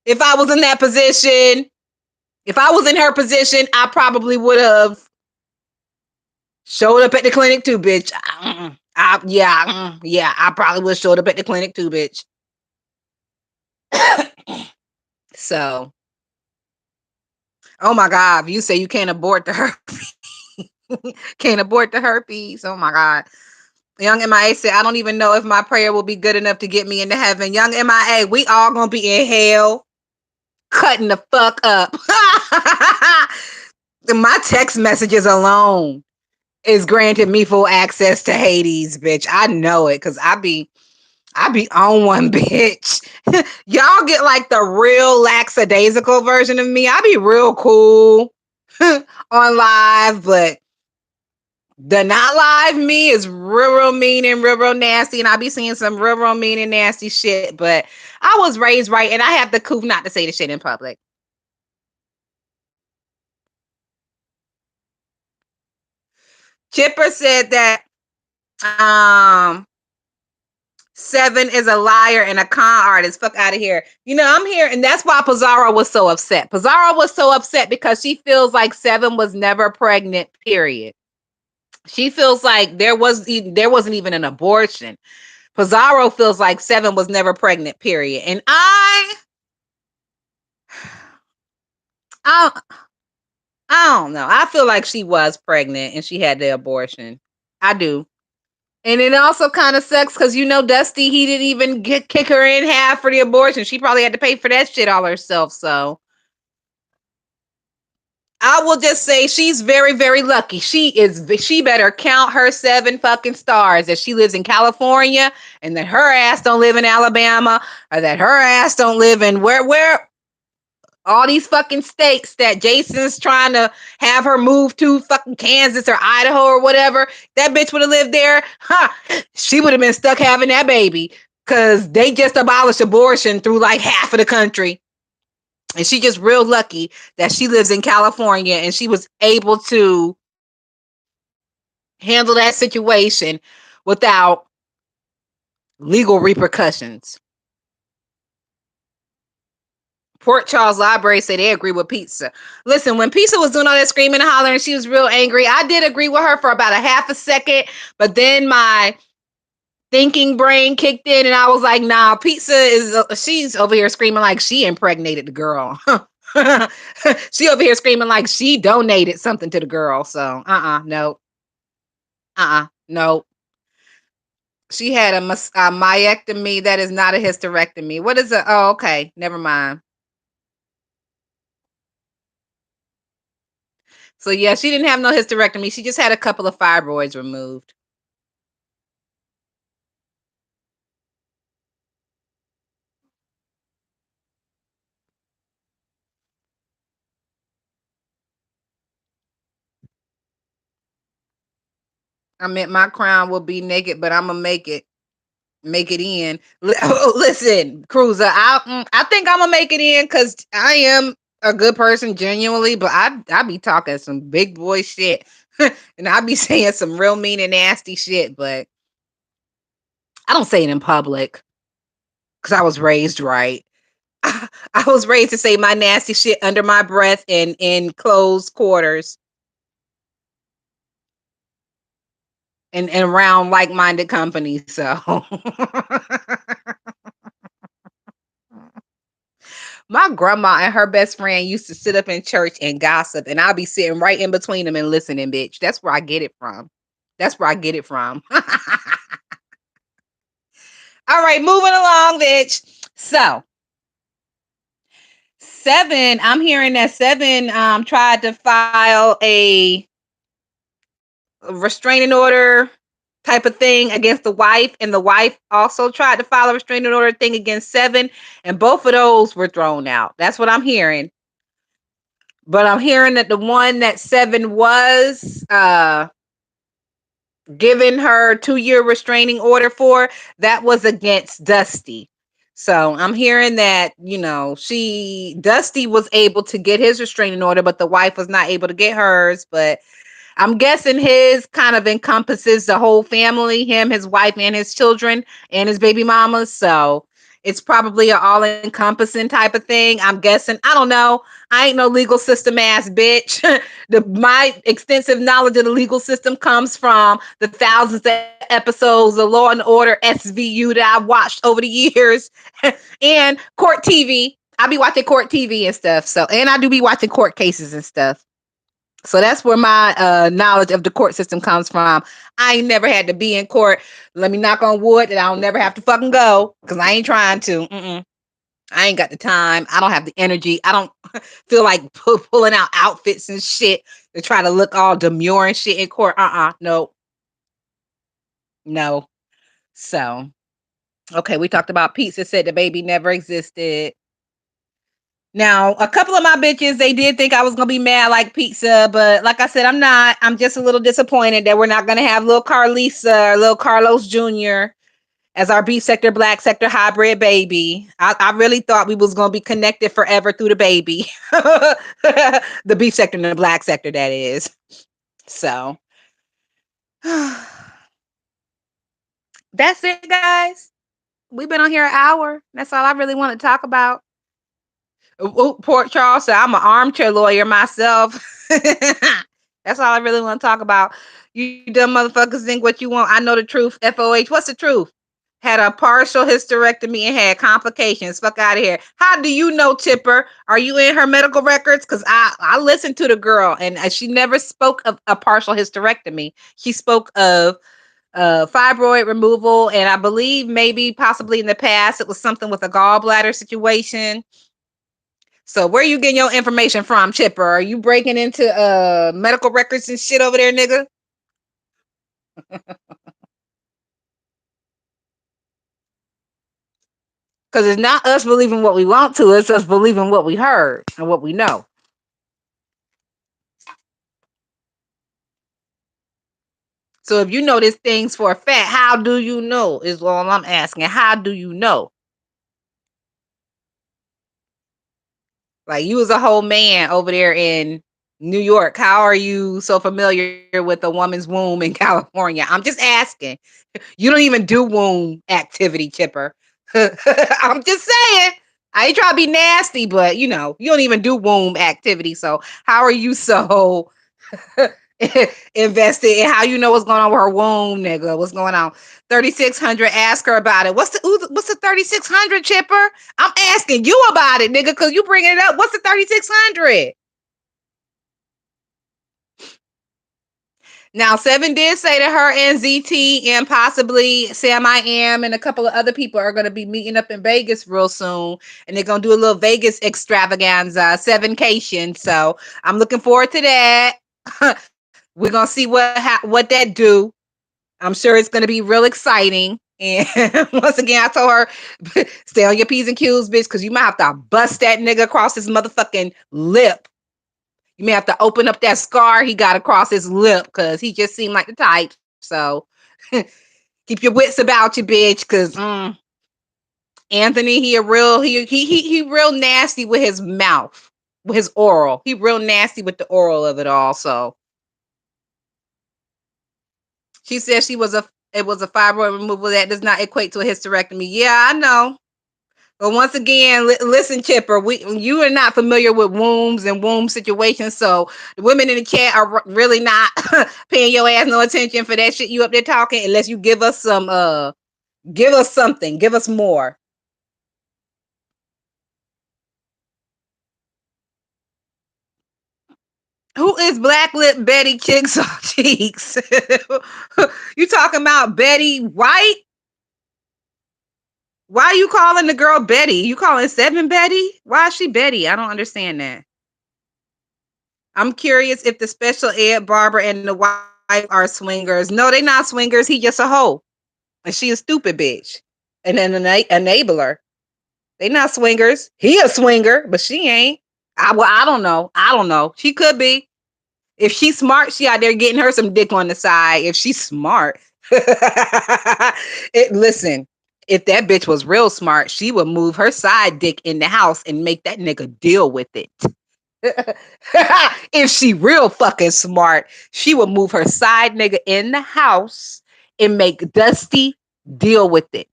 If I was in that position, if I was in her position, I probably would have showed up at the clinic too, bitch. Yeah, I probably would have showed up at the clinic too, bitch. So, oh my God, you say you can't abort the herpes. Can't abort the herpes. Oh my God. Young MIA said, I don't even know if my prayer will be good enough to get me into heaven. Young MIA, we all gonna be in hell, cutting the fuck up. My text messages alone is granted me full access to Hades, bitch. I know it because I be on one, bitch. Y'all get like the real lackadaisical version of me. I be real cool on live, but the not live me is real mean and real nasty, and I be seeing some real mean and nasty shit. But I was raised right, and I have the coup not to say the shit in public. Chipper said that um Seven is a liar and a con artist. Fuck out of here. You know, I'm here, and that's why Pizarro was so upset. Pizarro was so upset because she feels like Seven was never pregnant, period. She feels like there wasn't even an abortion. Pizarro feels like Seven was never pregnant, period. And I I don't know. I feel like she was pregnant and she had the abortion. I do. And it also kind of sucks because you know Dusty, he didn't even kick her in half for the abortion. She probably had to pay for that shit all herself. So I will just say she's very lucky. She better count her 7 fucking stars that she lives in California and that her ass don't live in Alabama or that her ass don't live in where all these fucking states that Jason's trying to have her move to, fucking Kansas or Idaho or whatever. That bitch would have lived there. She would have been stuck having that baby because they just abolished abortion through like half of the country. And she just real lucky that she lives in California and she was able to handle that situation without legal repercussions. Port Charles Library said they agree with Pizza. Listen, when Pizza was doing all that screaming and hollering, she was real angry. I did agree with her for about a half a second, but then my thinking brain kicked in and I was like, nah, Pizza she's over here screaming like she impregnated the girl. She over here screaming like she donated something to the girl. So, no. No. She had a myectomy. That is not a hysterectomy. What is it? Oh, okay. Never mind. So yeah, she didn't have no hysterectomy. She just had a couple of fibroids removed. I meant my crown will be naked, but I'm gonna make it in. Listen, Cruiser, I think I'm gonna make it in because I am a good person genuinely, but I be talking some big boy shit, and I be saying some real mean and nasty shit, but I don't say it in public because I was raised right. I was raised to say my nasty shit under my breath and in closed quarters and around like-minded company. So my grandma and her best friend used to sit up in church and gossip, and I'll be sitting right in between them and listening, bitch. That's where I get it from. That's where I get it from. All right, moving along, bitch. So Seven, I'm hearing that Seven tried to file a restraining order type of thing against the wife, and the wife also tried to file a restraining order thing against Seven, and both of those were thrown out. That's what I'm hearing. But I'm hearing that the one that Seven was given her 2-year restraining order for, that was against Dusty. So I'm hearing that, Dusty was able to get his restraining order, but the wife was not able to get hers. But I'm guessing his kind of encompasses the whole family, him, his wife, and his children, and his baby mamas. So it's probably an all-encompassing type of thing. I'm guessing. I don't know. I ain't no legal system ass bitch. My extensive knowledge of the legal system comes from the thousands of episodes of Law and Order SVU that I've watched over the years, and court TV. I be watching court TV and stuff. So, and I do be watching court cases and stuff. So that's where my knowledge of the court system comes from. I ain't never had to be in court. Let me knock on wood that I'll never have to fucking go, because I ain't trying to. I ain't got the time. I don't have the energy. I don't feel like pulling out outfits and shit to try to look all demure and shit in court. No, no. So, okay, we talked about pizza. Said the baby never existed. Now, a couple of my bitches, they did think I was gonna be mad like pizza, but like I said, I'm not. I'm just a little disappointed that we're not gonna have little Carlisa or little Carlos Jr. as our beef sector, black sector hybrid baby. I really thought we was gonna be connected forever through the baby. The beef sector and the black sector, that is. So that's it, guys. We've been on here an hour. That's all I really want to talk about. Port Charles said, I'm an armchair lawyer myself. That's all I really want to talk about. You dumb motherfuckers think what you want. I know the truth. FOH. What's the truth? Had a partial hysterectomy and had complications. Fuck out of here. How do you know, Tipper? Are you in her medical records? Because I listened to the girl, and she never spoke of a partial hysterectomy. She spoke of fibroid removal, and I believe maybe possibly in the past it was something with a gallbladder situation. So where you getting your information from, Chipper? Are you breaking into medical records and shit over there, nigga? Because it's not us believing what we want to, it's us believing what we heard and what we know. So if you know these things for a fact, how do you know? Is all I'm asking. How do you know? Like, you as a whole man over there in New York, how are you so familiar with a woman's womb in California? I'm just asking. You don't even do womb activity, Chipper. I'm just saying. I ain't trying to be nasty, but you don't even do womb activity. So how are you so invested in how you know what's going on with her womb, nigga? What's going on? 3600, ask her about it. What's the 3600, Chipper? I'm asking you about it, nigga, because you bringing it up. What's the 3600? Now, Seven did say that her and ZT and possibly Sam I Am and a couple of other people are going to be meeting up in Vegas real soon. And they're going to do a little Vegas extravaganza, Sevencation. So I'm looking forward to that. We're going to see what that do. I'm sure it's going to be real exciting. And once again, I told her, stay on your P's and Q's, bitch, because you might have to bust that nigga across his motherfucking lip. You may have to open up that scar he got across his lip, because he just seemed like the type. So keep your wits about you, bitch, because Anthony, he real nasty with his mouth, with his oral. He real nasty with the oral of it all. So she said it was a fibroid removal that does not equate to a hysterectomy. Yeah, I know. But once again, listen, Chipper, you are not familiar with wombs and womb situations, so the women in the chat are really not paying your ass no attention for that shit you up there talking, unless you give us something, give us more. Who is Black Lip Betty Chicks on Cheeks? You talking about Betty White? Why are you calling the girl Betty? You calling Seven Betty? Why is she Betty? I don't understand that. I'm curious if the special ed barber and the wife are swingers. No, they not swingers. He just a hoe. And she a stupid bitch. And an enabler. They not swingers. He a swinger, but she ain't. I don't know. She could be. If she's smart, she out there getting her some dick on the side. If she's smart, listen. If that bitch was real smart, she would move her side dick in the house and make that nigga deal with it. If she real fucking smart, she would move her side nigga in the house and make Dusty deal with it.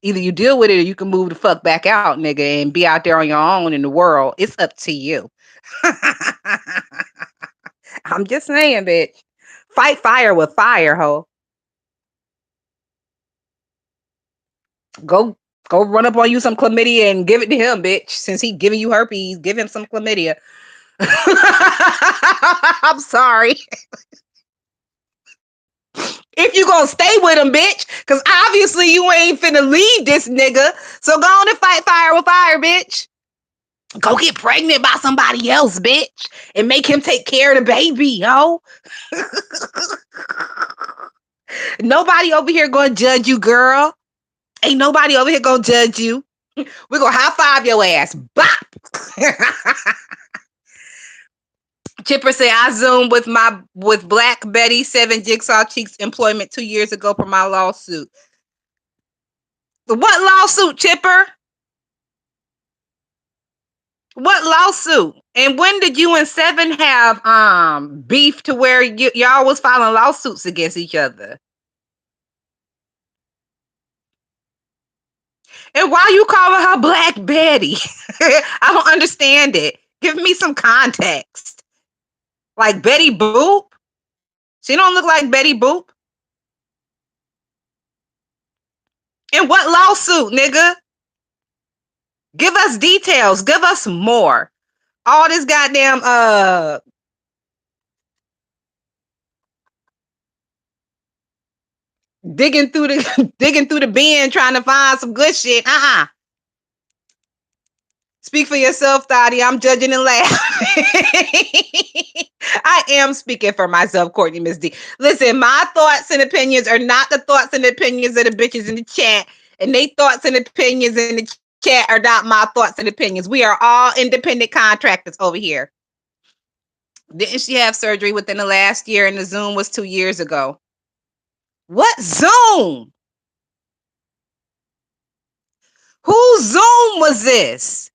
Either you deal with it or you can move the fuck back out, nigga, and be out there on your own in the world. It's up to you. I'm just saying, bitch. Fight fire with fire, ho. Go go run up on you some chlamydia and give it to him, bitch. Since he giving you herpes, give him some chlamydia. I'm sorry. If you gonna stay with him, bitch, because obviously you ain't finna leave this nigga. So go on and fight fire with fire, bitch. Go get pregnant by somebody else, bitch, and make him take care of the baby, yo. Nobody over here gonna judge you, girl. Ain't nobody over here gonna judge you. We're gonna high five your ass. Bop. Chipper say I zoomed with Black Betty 7 Jigsaw Cheeks employment 2 years ago for my lawsuit. What lawsuit, Chipper? What lawsuit? And when did you and Seven have beef to where y'all was filing lawsuits against each other? And why you calling her Black Betty? I don't understand it. Give me some context. Like Betty Boop? She don't look like Betty Boop. And what lawsuit, nigga? Give us details. Give us more. All this goddamn digging through the digging through the bin trying to find some good shit. Speak for yourself, Thotty. I'm judging and laughing. I am speaking for myself, Courtney Miss D. Listen, my thoughts and opinions are not the thoughts and opinions of the bitches in the chat, and they thoughts and opinions in the chat are not my thoughts and opinions. We are all independent contractors over here. Didn't she have surgery within the last year and the Zoom was 2 years ago? What Zoom? Whose Zoom was this?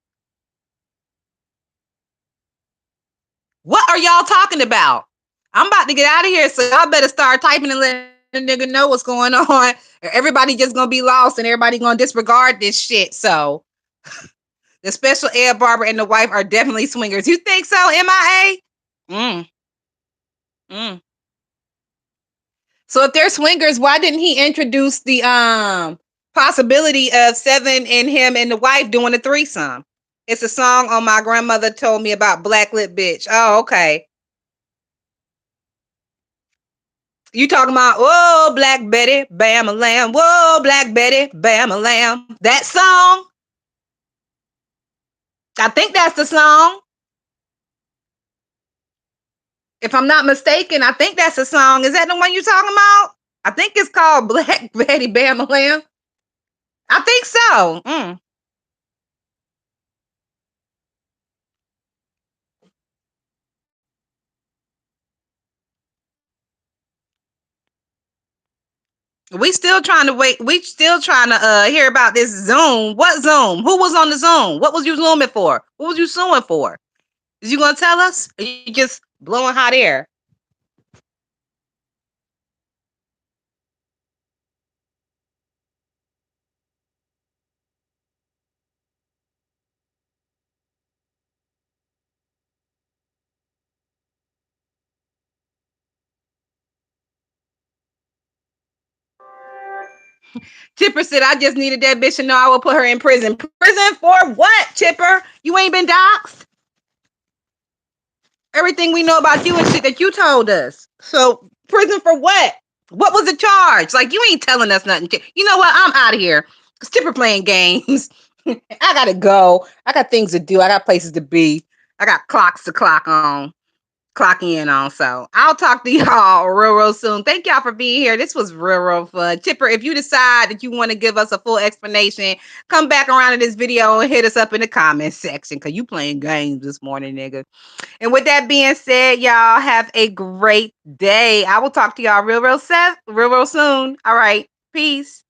What are y'all talking about? I'm about to get out of here, so y'all better start typing and letting the nigga know what's going on. Everybody just gonna be lost and everybody gonna disregard this shit. So the special ed barber and the wife are definitely swingers. You think so, MIA? Mm, mm. So if they're swingers, why didn't he introduce the possibility of Seven and him and the wife doing a threesome? It's a song on My Grandmother Told Me About Black Lip Bitch. Oh, okay. You talking about, whoa, Black Betty, bam a lamb, whoa, Black Betty, bam a lamb. That song? I think that's the song. If I'm not mistaken, I think that's the song. Is that the one you talking about? I think it's called Black Betty, bam a lamb. I think so. We still trying to wait. We still trying to hear about this Zoom. What Zoom? Who was on the Zoom? What was you Zooming for? What was you suing for? Is you gonna tell us? Or you just blowing hot air? Chipper said, I just needed that bitch to know I will put her in prison. Prison for what, Chipper? You ain't been doxxed? Everything we know about you and shit that you told us. So, prison for what? What was the charge? Like, you ain't telling us nothing. You know what? I'm out of here. Because Chipper playing games. I gotta go. I got things to do. I got places to be. I got clocks to clock on. clocking in on. So I'll talk to y'all real soon. Thank y'all for being here. This was real fun. Tipper, if you decide that you want to give us a full explanation, come back around to this video and hit us up in the comment section because you playing games this morning, nigga. And with that being said, y'all have a great day. I will talk to y'all real soon. All right. Peace.